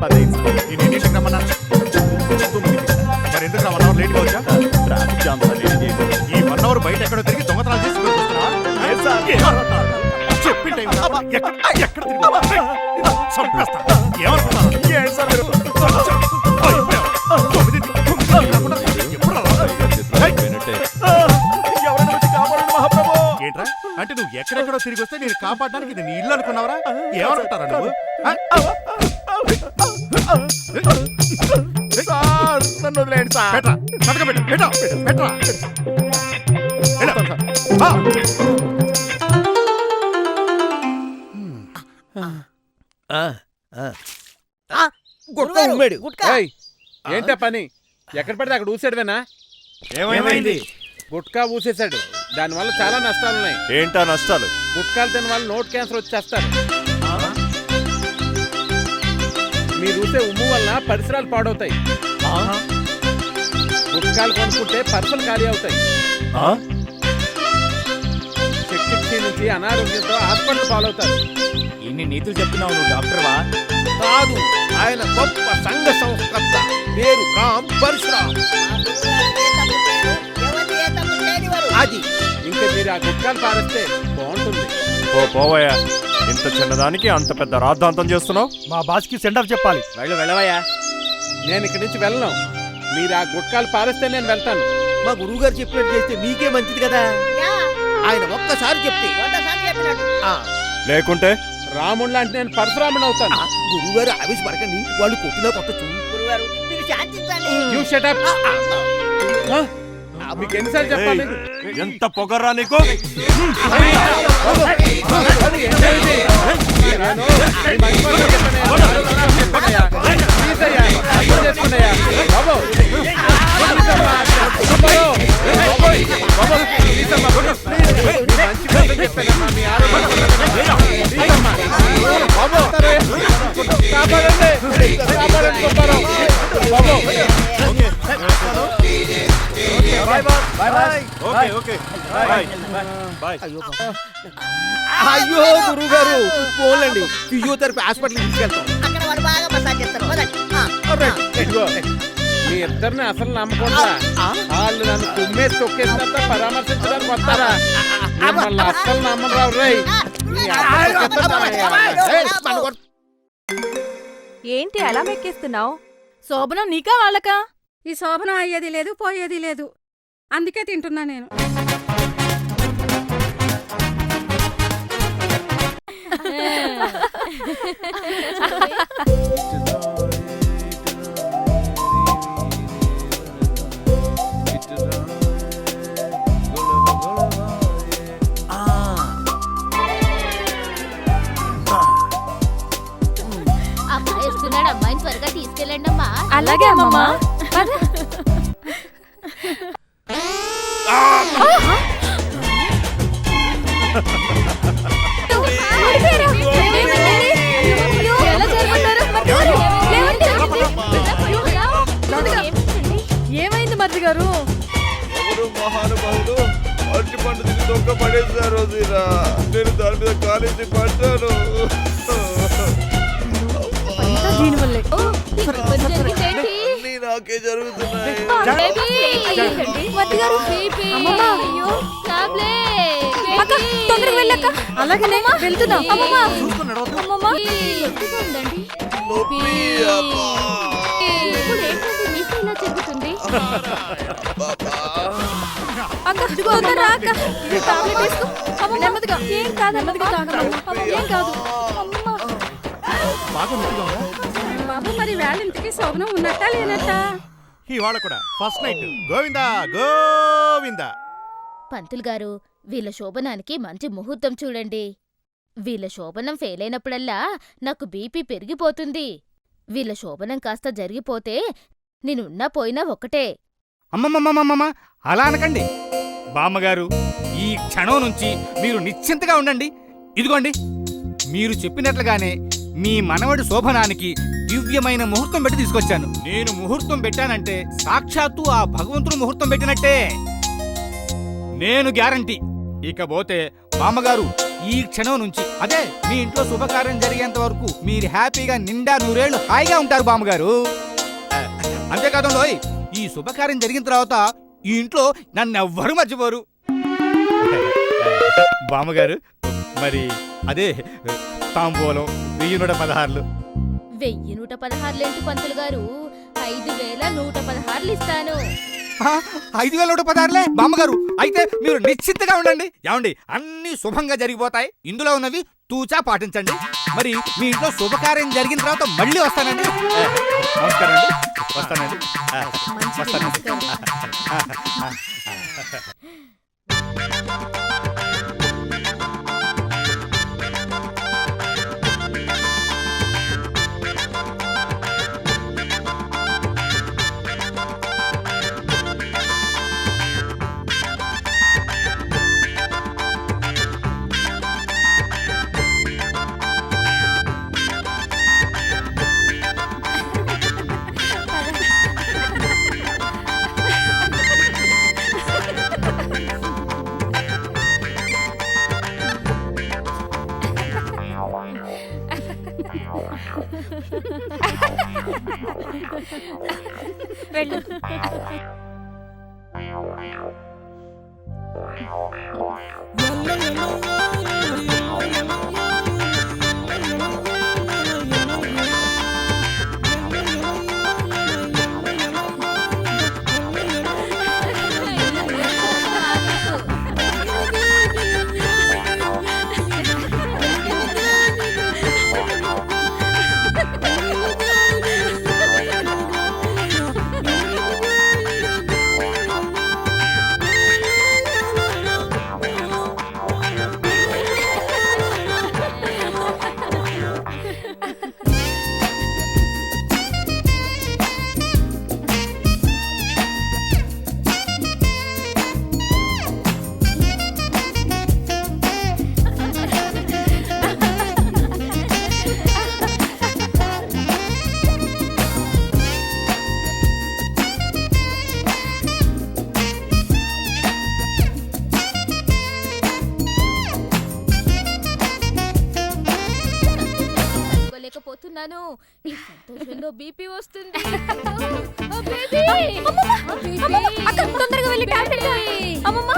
10 అయింది సార్. నేను ఎన్నింటికి రమ్మన్నాను? మరి ఎందుకు 1 hour లేట్గా వచ్చా? Traffic jam sir. ఈ 1 hour బయట ఎక్కడో తిరిగి దొంగతనాలు చేసి చెప్పి టైం ఎక్కడ ఏంట్రా అంటే నువ్వు ఎక్కడెక్కడో తిరిగి వస్తే నేను కాపాడడానికి ఇది నీ ఇల్లు అనుకున్నావరా? ఏమనుకుంటారా నువ్వు? సార్ నన్ను వదిలేయండి సార్. పెట్టరా సంతకం పెట్టు, పెట్టరా పెట్టరా. ఏంటా పని? ఎక్కడ పడితే అక్కడ ఊసాడువేనా? ఏమైంది? గుట్కా ఊసేశాడు. దానివల్ల చాలా నష్టాలున్నాయి. ఏంటా నష్టాలు? గుట్కాలు తిన వల్ల నోట్ క్యాన్సర్ వచ్చేస్తారు. మీరు ఊసే ఉమ్ము వల్ల పరిసరాలు పాడవుతాయి. గుట్కాలు కొనుక్కుంటే పర్సులు ఖాళీ అవుతాయి. శక్తి క్షీణించి అనారోగ్యంతో హాస్పిటల్ పాలవుతారు. ఇన్ని నీతులు చెప్తున్నావు, నువ్వు డాక్టర్వా? కాదు, ఆయన గొప్ప సంఘ సంస్కర్త, పేరు రామ్ పరశురామ్. అది ఇంకా మీరు ఆ గుట్కాలు పారేస్తే బాగుంటుంది. పోవయ్యా, ఇంత చిన్నదానికి అంత పెద్ద రాద్ధాంతం చేస్తున్నావు. మా బాస్కి సెండ్ ఆఫ్ చెప్పాలి. వెళ్ళవయ్యా. నేను ఇక్కడి నుంచి వెళ్ళను. మీరు ఆ గుట్కాలు పారేస్తే నేను వెళ్తాను. మా గురువు గారు చెప్పినట్టు చేస్తే మీకే మంచిది కదా. ఆయన ఒక్కసారి చెప్తే లేకుంటే రాముడు లాంటి నేను పరశురాముడు అవుతాను. గురువు గారు ఆవేశపడకండి, వాళ్ళు కొట్టినా కొట్టచ్చు. గురుగారు మీరు శాంతించాలి. You shut up. మీకు ఎన్నిసార్లు చెప్పాలి? ఎంత పొగర్రా నీకు? అయ్యో గురువు గారు పోలండి, ఫిజియోథెరపీ హాస్పిటల్ తీసుకెళ్తాం. అక్కడ వాడు బాగా మసాజ్ చేస్తారు. మీ ఇద్దరిని అసలు నమ్మకుండా వాళ్ళు నన్ను తుమ్మేసి తొక్కేసినంత పరామర్శించడానికి వస్తారా? మిమ్మల్ని అస్సలు నమ్మరావు రై. ఏంటి అలా మెక్కేస్తున్నావు? శోభనం నీకా వాళ్ళకా? ఈ శోభనం అయ్యేది లేదు, పోయేది లేదు. అందుకే తింటున్నా నేను. అలాగే అమ్మమ్మ. పద. ఏమైంది మర్రి గారు? ఎవరు మహానుభావుడు అరటి పండు తిని దొంగ పడేశారు వదినా. నేను దాని మీద కాలేజీ పడ్డాను. అన్నీ నాకే జరుగుతున్నాయి. అలాగనే వెళ్తున్నా. నొప్పి, అబ్బా. బాబు మరి వేళంటికి శోభనం ఉన్నట్టా లేనట్టా? ఇవాళ కూడా ఫస్ట్ నైట్ గోవిందా గోవిందా. పంతులు గారు, వీళ్ళ శోభనానికి మంచి ముహూర్తం చూడండి. వీళ్ళ శోభనం ఫెయిల్ అయినప్పుడల్లా నాకు బీపీ పెరిగిపోతుంది. వీళ్ళ శోభనం కాస్త జరిగిపోతే నేనున్నా పోయినా ఒకటే. అమ్మమ్మమ్మమ్మమ్మ అలా అనకండి బామ్మగారు. ఈ క్షణం నుంచి మీరు నిశ్చింతగా ఉండండి. ఇదిగోండి, మీరు చెప్పినట్లుగానే మీ మనవడి శోభనానికి దివ్యమైన ముహూర్తం పెట్టి తీసుకొచ్చాను. నేను ముహూర్తం పెట్టానంటే సాక్షాత్తు ఆ భగవంతుడు ముహూర్తం పెట్టినట్టే. నేను గ్యారంటీ. ఇకపోతే బామ్మగారు, ఈ క్షణం నుంచి అదే మీ ఇంట్లో శుభకార్యం జరిగేంత వరకు మీరు హ్యాపీగా నిండా నూరేళ్లు హాయిగా ఉంటారు బామ్మగారు. అంతేకాదంలోయ్, ఈ శుభకార్యం జరిగిన తర్వాత ఈ ఇంట్లో నన్నెవ్వరూ మర్చిపోరు. బామ్మగారు, మరి అదే తాంబూలం 1116. 1116 పంతులు గారు, 5116 ఇస్తాను. 5116 బామ్మగారు, అయితే మీరు నిశ్చింతగా ఉండండి. ఏమండి, అన్ని శుభంగా జరిగిపోతాయి. ఇందులో ఉన్నవి తూచా పాటించండి. మరి మీ ఇంట్లో శుభకార్యం జరిగిన తర్వాత మళ్ళీ వస్తానండి. నమస్కారం అండి. వస్తానండి. వెళ్ళు. లేకపోతున్నాను. ఈ సంతోషంలో బీపీ వస్తుంది. తొందరగా వెళ్ళి టాబ్లెట్. అమ్మమ్మ,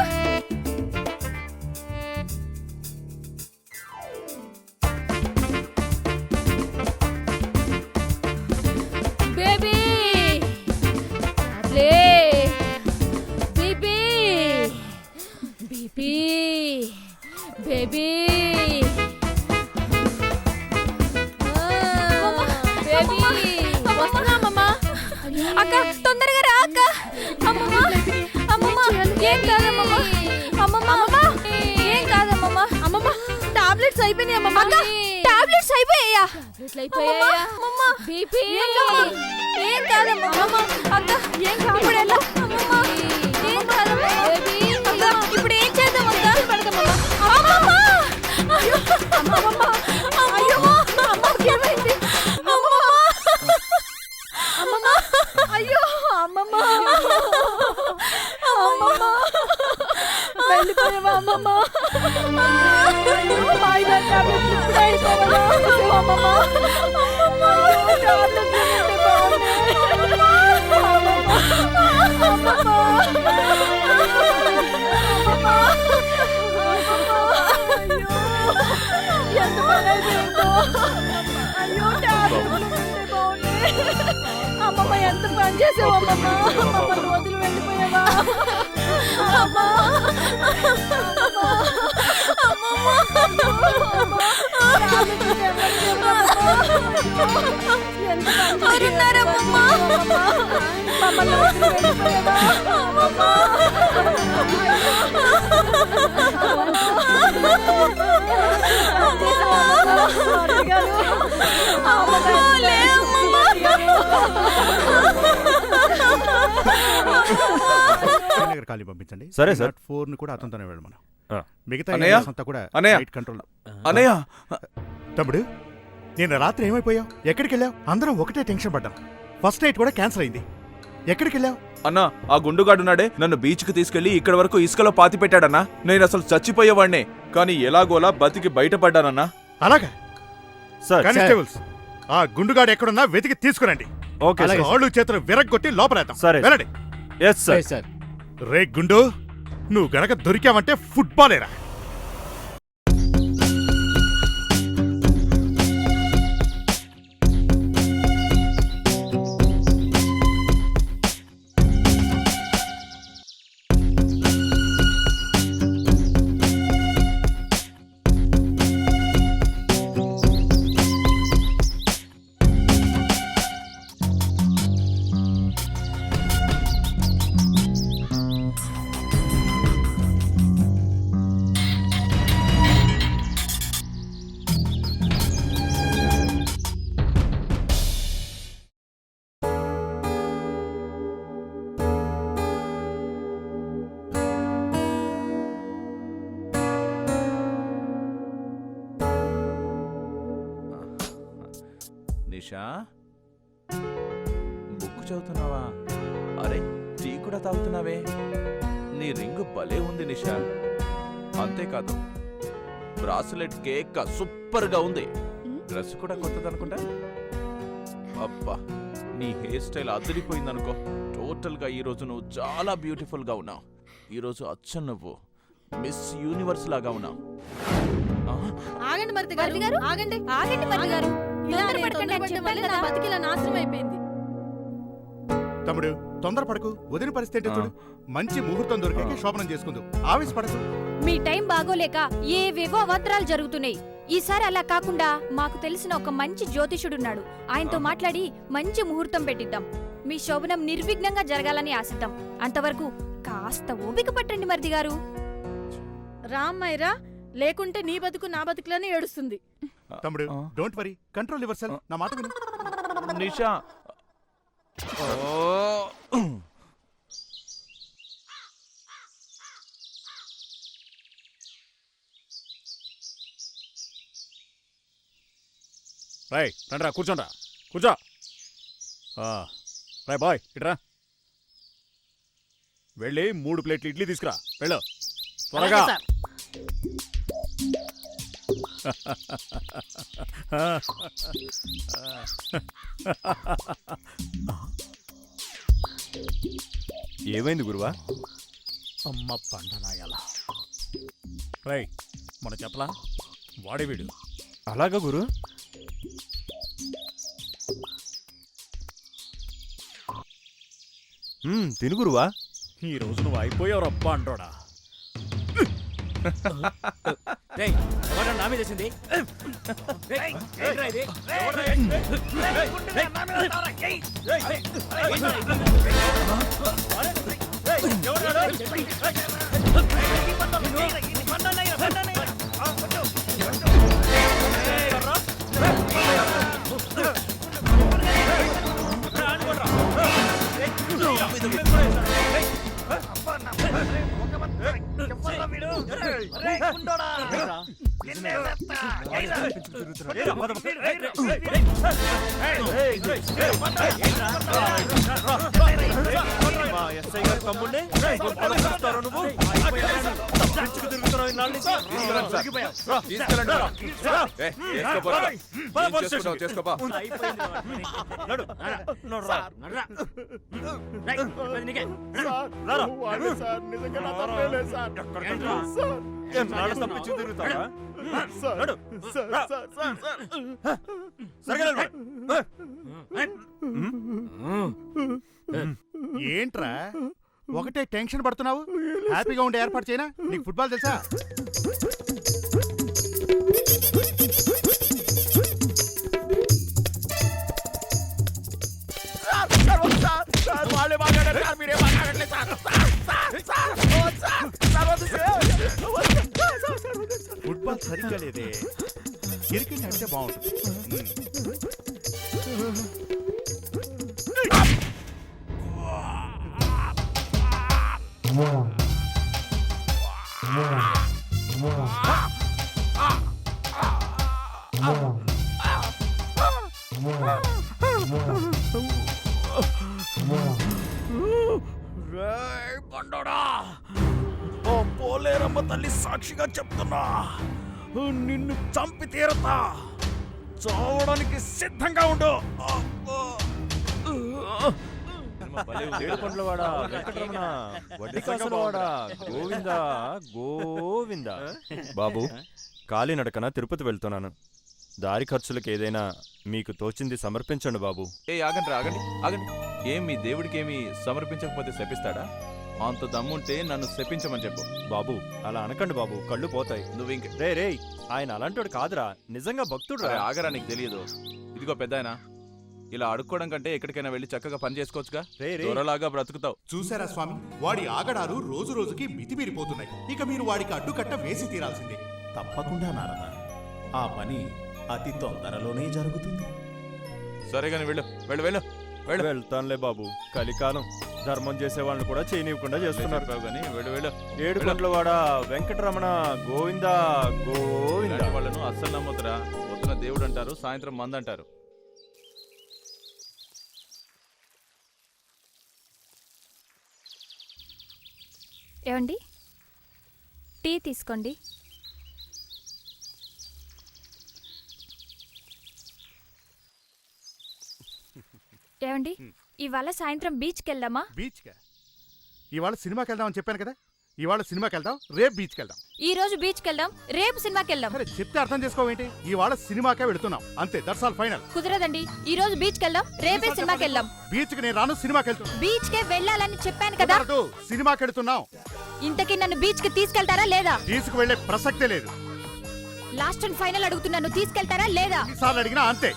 బేబీ బేబీ బీపీ బేబీ అక్క తొందరగా రా అక్క. అమ్మమ్మ, అమ్మమ్మ ఏం కాదమ్మమ్మ. అమ్మమ్మ, ఏం కాదమ్మమ్మ. అమ్మమ్మ టాబ్లెట్స్ అయిపోయినాయి అమ్మమ్మ. టాబ్లెట్స్ అయిపోయాయా? అయిపోయాయా? అమ్మమ్మ. బీపీ ఏం కాదమ్మా. అమ్మమ్మ. అక్క ఏం కాదు. ఎలా? అమ్మమ్మ. ఏం కాదమ్మా. అక్క ఇప్పుడు ఏం చేద్దాం అక్క? అమ్మమ్మ. అయ్యో అమ్మమ్మ. అయ్యో అమ్మమ్మకి ఏమైంది? అమ్మమ్మ. అమ్మమ్మ. అయ్యో అమ్మమ్మ. అమ్మమ్మ. వెళ్ళిపోయావా అమ్మమ్మ? అయ్యో మాయిదా టాబ్లెట్ ఇప్పుడు అయిపోవాలా? అమ్మమ్మ. అయ్యో టాబ్లెట్ ఉంటే బాగుండే. ఎంత పని అయిపోయిందో. అయ్యో టాబ్లెట్ ఉంటే బాగుండే. అమ్మమ్మ ఎంత పని చేసావు అమ్మమ్మ. మమ్మల్ని వదిలి వెళ్ళిపోయావా అమ్మా? ఖాళీ పంపించండి. సరే సార్. 4 ని కూడా అతనితోనే వెళ్ళమను. మిగతా అన్నయ్య? areas అంతా కూడా అన్నయ్య? Light control. అనయ్య తమ్ముడు నేను రాత్రి ఏమైపోయావు? ఎక్కడికి వెళ్ళావు? అందరం ఒకటే టెన్షన్ పడ్డాం. ఫస్ట్ నైట్ కూడా క్యాన్సిల్ అయింది. ఎక్కడికి వెళ్ళావు? అన్నా ఆ గుండుగాడున్నాడే నన్ను బీచ్కి తీసుకెళ్లి ఇక్కడ వరకు ఇసుకలో పాతి పెట్టాడన్నా. నేను అసలు చచ్చిపోయేవాడినే, కానీ ఎలాగోలా బతికి బయటపడ్డానన్నా. అలాగా సార్. కానిస్టేబుల్స్ ఆ గుండుగాడు ఎక్కడున్నా వెతికి తీసుకురండి. Okay sir. కాళ్ళు చేతులు విరగ్గొట్టి లోపలేద్దాం. సరే. వెళ్ళండి. Yes sir. సార్ రే గుండు, నువ్వు గనక దొరికావంటే ఫుట్బాలేరా. నిషా బుక్ చదువుతున్నావా? అరే టీ కూడా తాగుతున్నావే. నీ రింగు భలే ఉంది నిషా. అంతేకాదు బ్రాస్లెట్ కేక్ సూపర్ గా ఉంది. డ్రెస్ కూడా కొత్తదనుకుంటా. అబ్బా నీ హెయిర్ స్టైల్ అదిరిపోయిందనుకో. టోటల్ గా ఈ రోజు నువ్వు చాలా బ్యూటిఫుల్ గా ఉన్నావు. ఈ రోజు అచ్చం నువ్వు మిస్ యూనివర్స్ లాగా ఉన్నావు. ఆగండి మరిది గారు. ఆగండి ఆగండి మరిది గారు. బతికిలా నాశనం అయిపోయింది. తమ్ముడు తొందరపడకు. వదిన పరిస్థితి ఏంటో చూడు. మంచి ముహూర్తం దొరికాక శోభనం చేసుకుందు. ఆవేశపడకు. మీ టైం బాగోలేక ఏవేవో అవాంతరాలు జరుగుతున్నాయి. ఈసారి అలా కాకుండా మాకు తెలిసిన ఒక మంచి జ్యోతిషుడున్నాడు. ఆయనతో మాట్లాడి మంచి ముహూర్తం పెట్టిద్దాం. మీ శోభనం నిర్విఘ్నంగా జరగాలని ఆశిద్దాం. అంతవరకు కాస్త ఓపిక పట్టండి మరిది గారు. రామ్మైరా, లేకుంటే నీ బతుకు నా బతుకులోనే ఏడుస్తుంది. తమ్ముడు don't worry, control your self. నా మాట విను. నిషా రాయ్ రండిరా, కూర్చోండ్రా, కూర్చో. రాయ్ బాయ్ ఇట్రా. వెళ్ళి 3 ప్లేట్లు ఇడ్లీ తీసుకురా. వెళ్ళు త్వరగా. ఏమైంది గురువా? అమ్మ పండనాయాల. రాయ్ మన చెప్పలా వాడే వీడు. అలాగా గురు? తిను గురువా. ఈ రోజు నువ్వు అయిపోయావు రప్ప అంటోడా. నా మీద చేసింది ఎవరు సార్ నిజంగా నా తప్పే లేదు సార్. ఏంట్రా ఒకటే టెన్షన్ పడుతున్నావు? హ్యాపీగా ఉండే ఏర్పాటు చేయనా? నీకు ఫుట్బాల్ తెలుసా? వాళ్ళే మాట్లాడారు సార్, మీరేం మాట్లాడట్లేదు సార్. ఫుట్బాల్ సరిగ్గా లేదే, క్రికెట్ అంటే బాగుంటుంది. పండోడా, ఓ పోలేరమ్మ తల్లి సాక్షిగా చెప్తున్నా, నిన్ను చంపి తీరతా. చావడానికి సిద్ధంగా ఉండు. ఏడుకొండలవాడా, వెంకటరమణ, వడ్డికాసులవాడా, గోవిందా గోవిందా. బాబు, కాలినడకన తిరుపతి వెళ్తున్నాను. దారి ఖర్చులకు ఏదైనా మీకు తోచింది సమర్పించండి బాబు. ఆగండి ఆగండి ఆగండి. ఏం మీ దేవుడికి ఏమి సమర్పించకపోతే శపిస్తాడా? అంత దమ్ముంటే నన్ను శపించమని చెప్పు. బాబు అలా అనకండి బాబు, కళ్ళు పోతాయి. నువ్వు ఇంక రే ఆయన అలాంటోడు కాదురా, నిజంగా భక్తుడు. ఆగరా, నీకు తెలియదు. ఇదిగో పెద్దాయనా, ఇలా అడుక్కోవడం కంటే ఎక్కడికైనా వెళ్ళి చక్కగా పని చేసుకోవచ్చుగా. దొరలాగా బ్రతుకుతావు. చూసారా స్వామి, వాడి ఆగడాలు రోజు రోజుకి మితిమీరిపోతున్నాయి. ఇక మీరు వాడికి అడ్డుకట్ట వేసి తీరాల్సిందే. తప్పకుండా నారద, ఆ పని అతి తొందరలోనే జరుగుతుంది. సరేగాని వెళ్ళు వెళ్ళు వెళ్ళు వెళ్ళు. వెళ్తానులే బాబు, కలికాలం ధర్మం చేసే వాళ్ళని కూడా చేయనివ్వకుండా చేస్తున్నారు. కానీ వెళ్ళు వెళ్ళు. ఏడుకొండలవాడ, వెంకటరమణ, గోవిందా గోవిందా. వాళ్ళను అస్సలు నమ్మొద్దురా. పొద్దున దేవుడు అంటారు, సాయంత్రం మంది అంటారు. ఏమండి, టీ తీసుకోండి. ఏమండి, ఇవాళ సాయంత్రం బీచ్కి వెళ్దామా? బీచ్కా? ఇవాళ సినిమాకి వెళ్దామని చెప్పాను కదా. ఇవాళ సినిమాకి వెళ్దాం, రేపు బీచ్కి వెళ్దాం. ఈ రోజు బీచ్కి వెళ్దాం, రేపు సినిమాకి వెళ్దాం. సరే చెప్తే అర్థం చేసుకోవేంటి? ఇవాళ సినిమాకే వెళుతున్నాం, అంతే. That's all, final. కుదరదండి, ఈ రోజు బీచ్కి వెళ్దాం, రేపే సినిమాకి వెళ్దాం. బీచ్కి నేను రాను, సినిమాకి వెళ్తున్నా. బీచ్కే వెళ్ళాలని చెప్పాను కదా. సినిమాకి వెళ్తున్నాం. ఇంతకీ నన్ను బీచ్కి తీసుకెళ్తారా లేదా? బీచ్కి వెళ్లే ప్రసక్తే లేదు. లాస్ట్ అండ్ ఫైనల్ అడుగుతున్నాను, తీసుకెళ్తారా లేదా? సార్లు అడిగినా అంతే.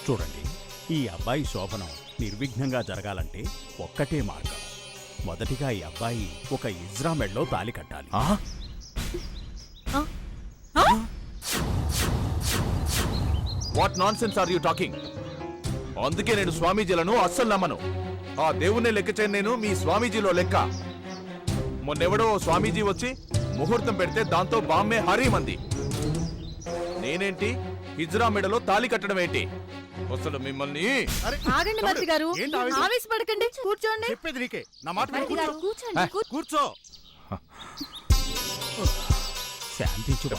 చూడండి, ఈ అబ్బాయి శోభనం నిర్విఘ్నంగా జరగాలంటే ఒక్కటే మార్గం. మొదటిగా ఈ అబ్బాయి ఒక ఇజ్రా మెడలో తాళి కట్టాలి. What nonsense are you talking? అందుకే నేను స్వామీజీలను అస్సలు నమ్మను. ఆ దేవుణ్ణి లెక్క చేయను నేను, మీ స్వామీజీలో లెక్క. మొన్నెవడో స్వామీజీ వచ్చి ముహూర్తం పెడితే దాంతో బామ్మే హరీమంది. నేనేంటి హిజ్రా మెడలో తాళి కట్టడం ఏంటి? అసలు మిమ్మల్ని. ఆగండి మంత్రి గారు, ఆవేశపడకండి, కూర్చోండి. చెప్పేది నీకే, నా మాట విను. కూర్చోండి. కూర్చో. శాంతించు.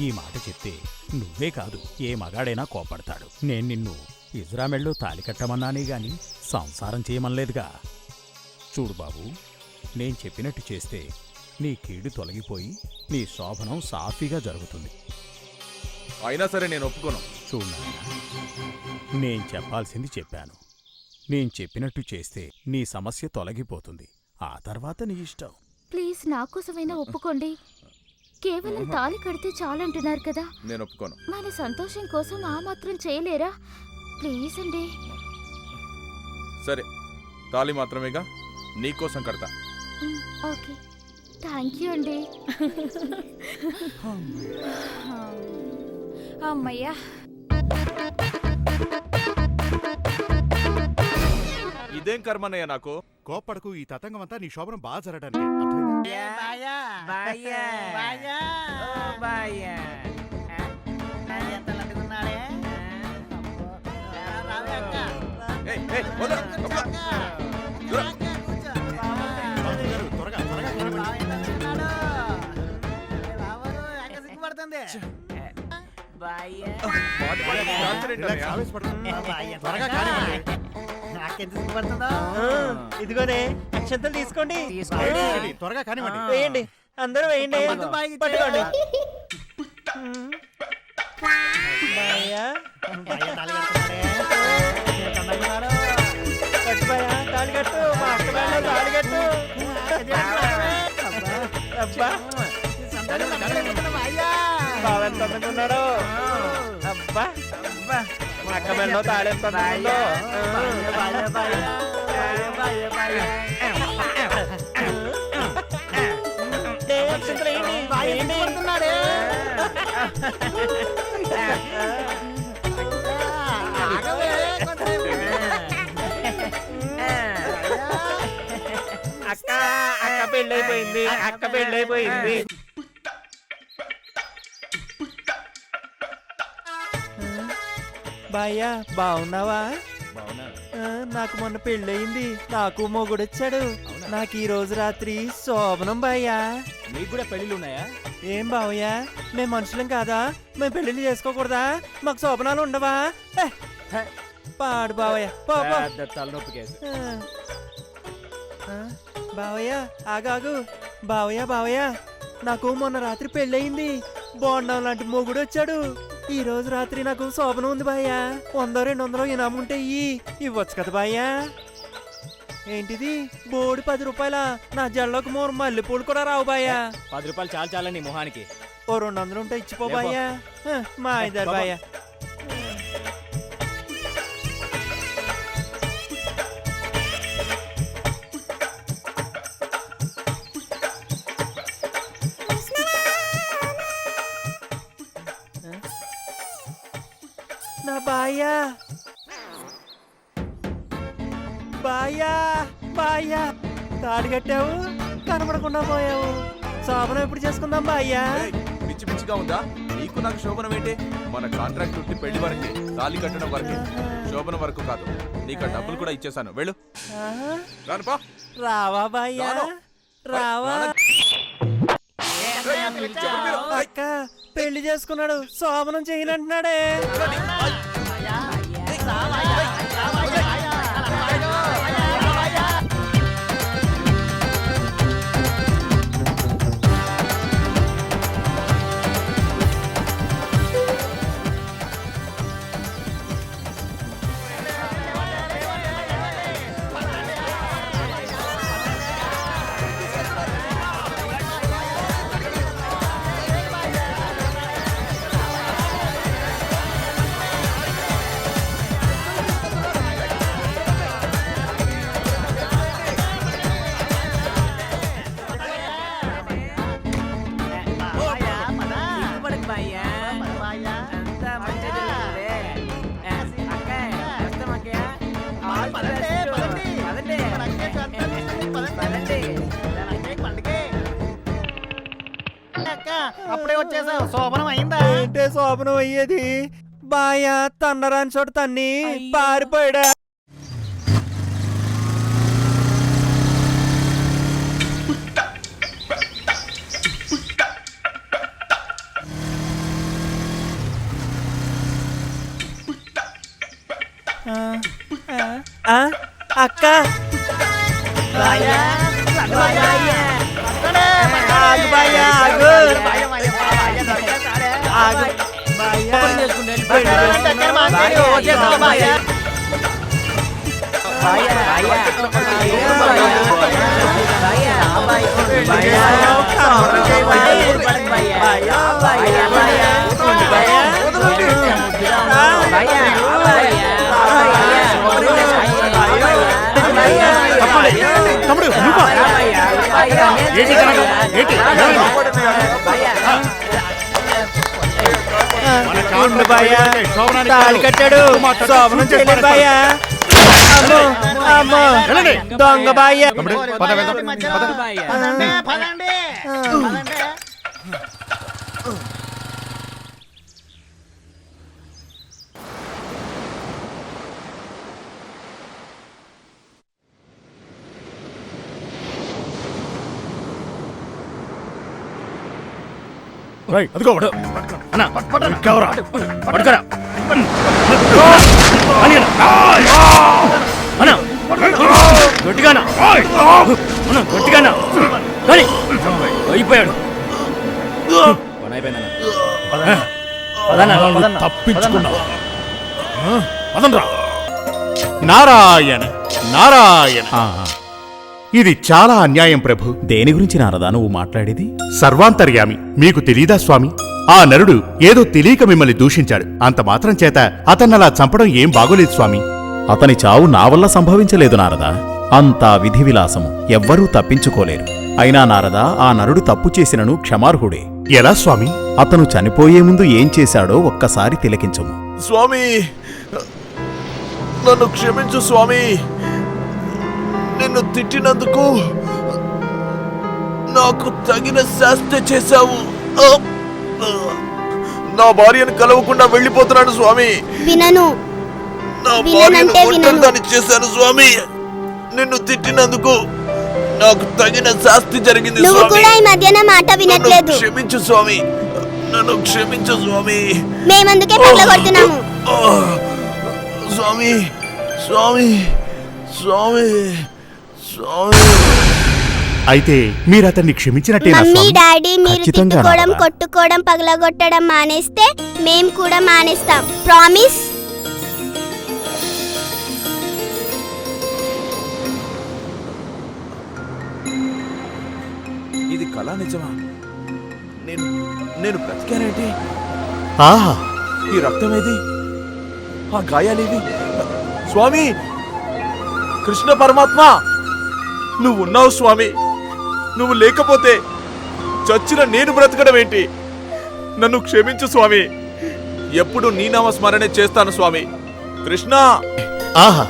ఈ మాట చెప్తే నువ్వే కాదు, ఏ మగాడైనా కోపడతాడు. నేను నిన్ను ఇజ్రా మెడలో తాళి కట్టమన్నానే గాని సంసారం చేయమనలేదుగా. చూడు బాబు, నేను చెప్పినట్టు చేస్తే నీ కీడు తొలగిపోయి నీ శోభనం సాఫీగా జరుగుతుంది. అయినా సరే నేను ఒప్పుకోను. చూడు నాయనా, నేను చెప్పాల్సింది చెప్పాను. నేను చెప్పినట్టు చేస్తే నీ సమస్య తొలగిపోతుంది. ఆ తర్వాత నీ ఇష్టం. ప్లీజ్, నా కోసమైనా ఒప్పుకోండి. కేవలం తాళి కడితే చాలంటున్నారు కదా. నేను ఒప్పుకోను. మన సంతోషం కోసం ఆ మాత్రం చేయలేరా? ప్లీజ్ అండి. సరే, తాళి మాత్రమేగా, నీకోసం కడతా. ఓకే, థ్యాంక్ యూ అండి. అమ్మయ్యా. ఇదేం కర్మనయ్య నాకు. కోప్పడకు, ఈ తతంగం అంతా నీ శోభనం బాగా జరగడానికి. ఏయ్, ఏయ్, వదలు, అబ్బా. దూరం. త్వరగా త్వరగా కానివ్వండి. రిలాక్స్, ఆవేశపడకు. త్వరగా కానివ్వండి. ఇదిగోనే అక్షంతలు తీసుకోండి. వేయండి, త్వరగా కానివ్వండి. వేయండి, అందరూ వేయండి. పట్టుకోండి. తాళి కట్టు, మా అక్క బేళ్ళ తాళి కట్టు. అబ్బా, బావ ఎంత అందుకున్నాడు. అబ్బా, మా అక్క బేళ్ళ తాళి ఎంత అందుకుందో. అక్క అక్క పెళ్ళైపోయింది, అక్క పెళ్ళైపోయింది. బాయ్యా బాగున్నావా? నాకు మొన్న పెళ్ళయింది, నాకు మొగుడొచ్చాడు. నాకు ఈ రోజు రాత్రి శోభనం బాయ్యా. నీకు కూడా పెళ్ళిళ్ళు ఉన్నాయా? ఏం బావయ్యా, మేము మనుషులం కాదా? మేము పెళ్లిళ్ళు చేసుకోకూడదా? మాకు శోభనాలు ఉండవా? పాడు బావయ్య, తలనొప్పి కేసు. బావయ్య ఆగాగు. బావయ్య బావయ్య, నాకు మొన్న రాత్రి పెళ్ళయింది, బోండం లాంటి మొగుడు వచ్చాడు. ఈ రోజు రాత్రి నాకు శోభనం ఉంది బాయ్యా. 100-200 ఇనాముంటే ఇవ్వచ్చు కదా బాయ్యా? ఏంటిది బోడి 10 రూపాయల? నా జల్లోకి 3 మల్లెపూలు కూడా రావు బాయ్యా. 10 రూపాయలు చాలు చాలండి మొహానికి. ఓ 200 ఉంటే ఇచ్చిపో బాయ్యా. మా ఇద్దరు బాయ్యా. నా బాయ్యా, బాయ్యా బాయ్యా, తాళి కట్టావు, కనపడకుండా పోయావు. శోభనం ఎప్పుడు చేసుకుందాం బాయ్యా? ఏయ్, పిచ్చి పిచ్చిగా ఉందా? నీకు నాకు శోభనం ఏంటి? మన కాంట్రాక్ట్ ఉట్టి పెళ్లి వరకే, తాళి కట్టడం వరకే, శోభనం వరకు కాదు. నీకు ఆ డబ్బులు కూడా ఇచ్చేసాను, వెళ్ళు. రానుపా. రావా బాయ్యా, రావా. అక్క పెళ్లి చేసుకున్నాడు, శోభనం చేయనంటున్నాడే. అప్పుడే వచ్చేసావు, శోభనం అయిందా? ఏంటే శోభనం అయ్యేది బాయ్యా? తన్నరాని చోట తన్ని పారిపోయాడా? అక్క Bye. తమ్ముడు నువ్వా? ఏంటి జరగదు? ఏంటి? మన కాళ్ళు శోభనానికి తాళి కట్టాడు మా తట్టు శోభనం చేసి చేయలేదు బాయ్యా. అమ్మో అమ్మో వెళ్ళండి. దొంగ బాయ్యా. తమ్ముడు పద వెళ్దాం. పద. అదిగో వాడు. అన్నా, ఇంకెవరా? పట్టుకోరా. అన్నా, గట్టిగానా? అన్నా, గట్టిగానా? కానీ, అయిపోయాడు. పని అయిపోయిందన్నా. తప్పించుకున్నావు. పదండ్రా. నారాయణ నారాయణ. ఇది చాలా అన్యాయం ప్రభు. దేని గురించి నారదా నువ్వు మాట్లాడేది? సర్వాంతర్యామి మీకు తెలీదా స్వామి? ఆ నరుడు ఏదో తెలియక మిమ్మల్ని దూషించాడు. అంత మాత్రం చేత అతన్నలా చంపడం ఏం బాగోలేదు స్వామి. అతని చావు నా వల్ల సంభవించలేదు నారదా. అంతా విధి విలాసము, ఎవ్వరూ తప్పించుకోలేరు. అయినా నారదా, ఆ నరుడు తప్పు చేసినను క్షమార్హుడే. ఎలా స్వామి? అతను చనిపోయే ముందు ఏం చేశాడో ఒక్కసారి తిలకించుము. స్వామి, నన్ను క్షమించు స్వామి. నిన్ను తిట్టినందుకు నాకు తగిన శాస్తి చేశావు. నా భార్యను కలవకుండా వెళ్ళిపోతున్నాడు స్వామి. వినను. నా విననంటే భార్యను వినను. ఒంటరిదాన్ని చేశాను స్వామి. నిన్ను తిట్టినందుకు నాకు తగిన శాస్తి జరిగింది నువ్వు స్వామి. కూడా ఈ మధ్యన మాట నన్ను వినట్లేదు. క్షమించు స్వామి. నన్ను క్షమించు స్వామి. మేమందుకే పగలగొడుతున్నాము. స్వామి స్వామి స్వామి స్వామి. అయితే మీరతన్ని క్షమించినట్టేనా మమ్మీ స్వామి? డాడీ మీరు ఖచ్చితంగా తిట్టుకోవడం నాన్నగా. కొట్టుకోవడం పగలగొట్టడం మానేస్తే మేము కూడా మానేస్తాం. ప్రామిస్. ఇది కళా నిజమా? నేను నేను బ్రతికానేంటి? ఆహా, ఈ రక్తం ఏది? ఆ గాయాలేవి? స్వామి, కృష్ణ పరమాత్మ, నువ్వు ఉన్నావు స్వామి. నువ్వు లేకపోతే చచ్చిన నేను బ్రతకడం ఏంటి? నన్ను క్షమించు స్వామి. ఎప్పుడు నీ నామస్మరణే చేస్తాను స్వామి. కృష్ణ. ఆహా,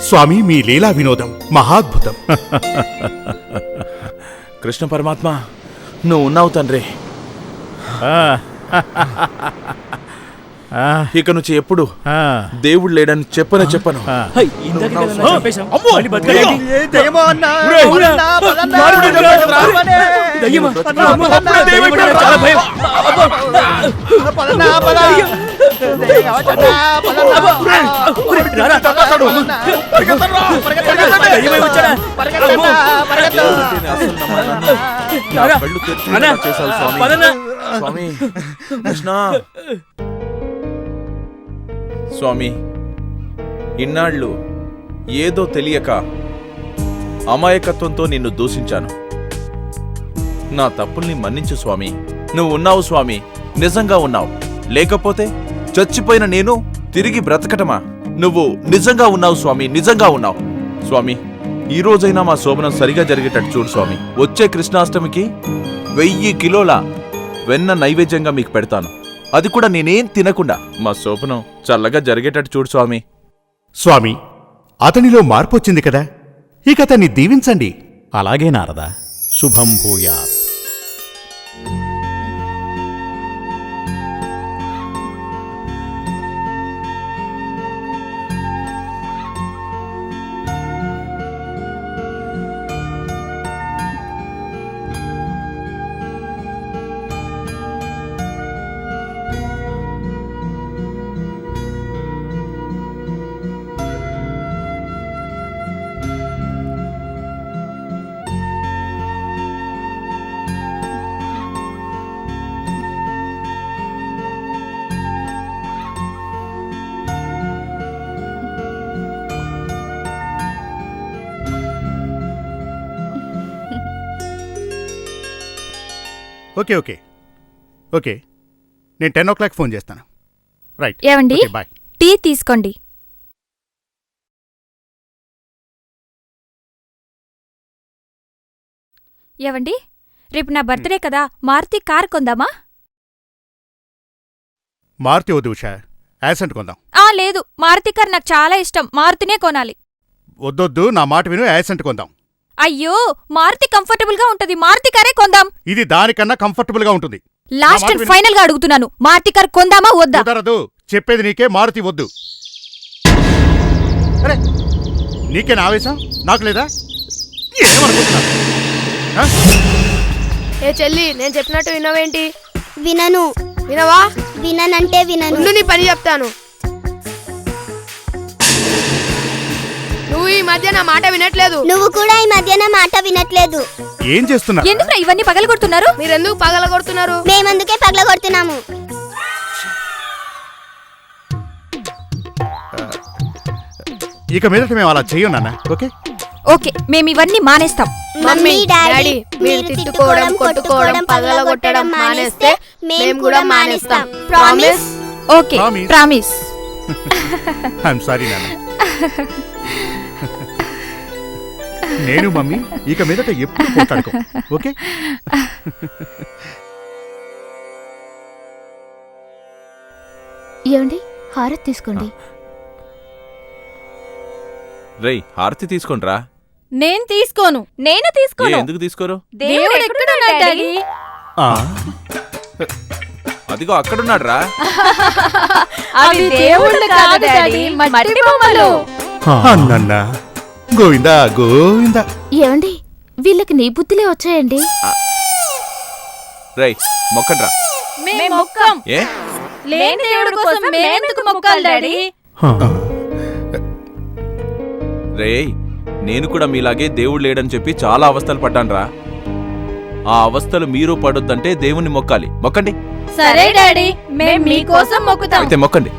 స్వామి మీ లీలా వినోదం మహాద్భుతం. కృష్ణ పరమాత్మ, నువ్వు ఉన్నావు తండ్రి. ఇక నుంచి ఎప్పుడు దేవుడు లేడని చెప్పను. స్వామి కృష్ణ. స్వామి, ఇన్నాళ్ళు ఏదో తెలియక అమాయకత్వంతో నిన్ను దూషించాను. నా తప్పుల్ని మన్నించు స్వామి. నువ్వు ఉన్నావు స్వామి, నిజంగా ఉన్నావు. లేకపోతే చచ్చిపోయిన నేను తిరిగి బ్రతకటమా? నువ్వు నిజంగా ఉన్నావు స్వామి, నిజంగా ఉన్నావు స్వామి. ఈ రోజైనా మా శోభనం సరిగా జరిగేటట్టు చూడు స్వామి. వచ్చే కృష్ణాష్టమికి 1000 కిలోల వెన్న నైవేద్యంగా మీకు పెడతాను. అది కూడా నేనేం తినకుండా మా శోభనం చల్లగా జరిగేటట్టు చూడు స్వామి. స్వామి, అతనిలో మార్పు వచ్చింది కదా, ఇక అతన్ని దీవించండి. అలాగే నారదా. శుభం భూయాత్. ఓకే ఓకే ఓకే, నేను 10 o'clock ఫోన్ చేస్తాను. రైట్. ఏవండి, బాయ్. టీ తీసుకోండి. ఏవండి, రేపు నా బర్త్డే కదా, మారుతి కార్ కొందామా? మారుతి వద్దు ఉషా, యాసెంట్ కొందాం. లేదు, మారుతి కార్ నాకు చాలా ఇష్టం, మారుతినే కొనాలి. వద్దొద్దు, నా మాట విను, యాసెంట్ కొందాం. అయ్యో, మారుతి కంఫర్టబుల్ గా ఉంటది, మారుతి కారే కొందాం. ఇది దానికన్నా కంఫర్టబుల్ గా ఉంటుంది. లాస్ట్ అండ్ ఫైనల్ గా అడుగుతున్నాను, మారుతి కార్ కొందామా వద్దా? కుదరదు, చెప్పేది నీకే, మారుతి వద్దు. అరే, నీకేనా ఆవేశం? నాకు లేదా? ఏమనుకుంటున్నా? ఏ చెల్లి, నేను చెప్పినట్టు వినవేంటి? వినను. వినవా? విననంటే వినను. ముందు నీ పని చెప్తాను. నువ్వు ఈ మధ్య నా మాట వినట్లేదు. నువ్వు కూడా ఈ మధ్య నా మాట వినట్లేదు. ఏం చేస్తున్నా? ఎందుకు ఇవన్నీ పగలగొడుతున్నారు? మీరెందుకు పగలగొడుతున్నారు? మేమందుకే పగలగొడుతున్నాము. ఇక మీదట మేము అలా చెయ్యం నాన్న. ఓకే ఓకే, మేము ఇవన్నీ మానేస్తాం. మమ్మీ, డాడీ, మీరు తిట్టుకోవడం, కొట్టుకోవడం, పగలగొట్టడం మానేస్తే మేము కూడా మానేస్తాం. ప్రామిస్? Okay, promise. ఐఎమ్ సారీ నాన్న. నేను మమ్మీ ఇక మీదట ఎప్పుడు పోతాడుకో. ఓకే. ఏమండి, హారతి తీసుకోండి. రేయ్, హారతి తీసుకోండ్రా. నేను తీసుకోను. నేను తీసుకోను. ఎందుకు తీసుకోరు? దేవుడు ఎక్కడున్నాడు డాడీ? అదిగో అక్కడున్నాడు రా. అవి దేవుళ్ళు కాదు డాడీ, మట్టి బొమ్మలు. అన్నన్నా, గోవిందా గోవిందా. ఏమండి, వీళ్ళకి నీ బుద్ధిలే వచ్చాయండి. రేయ్, మొక్కండ్రా. మేము మొక్కం. ఏ లేని దేవుడి కోసం మేమెందుకు మొక్కాలి డాడీ? రేయ్, నేను కూడా మీలాగే దేవుడు లేడని చెప్పి చాలా అవస్థలు పడ్డాన్రా. ఆ అవస్థలు మీరు పడొద్దంటే దేవుణ్ణి మొక్కాలి. మొక్కండి. సరే డాడీ, మేము మీకోసం మొక్కుతాం. అయితే మొక్కండి.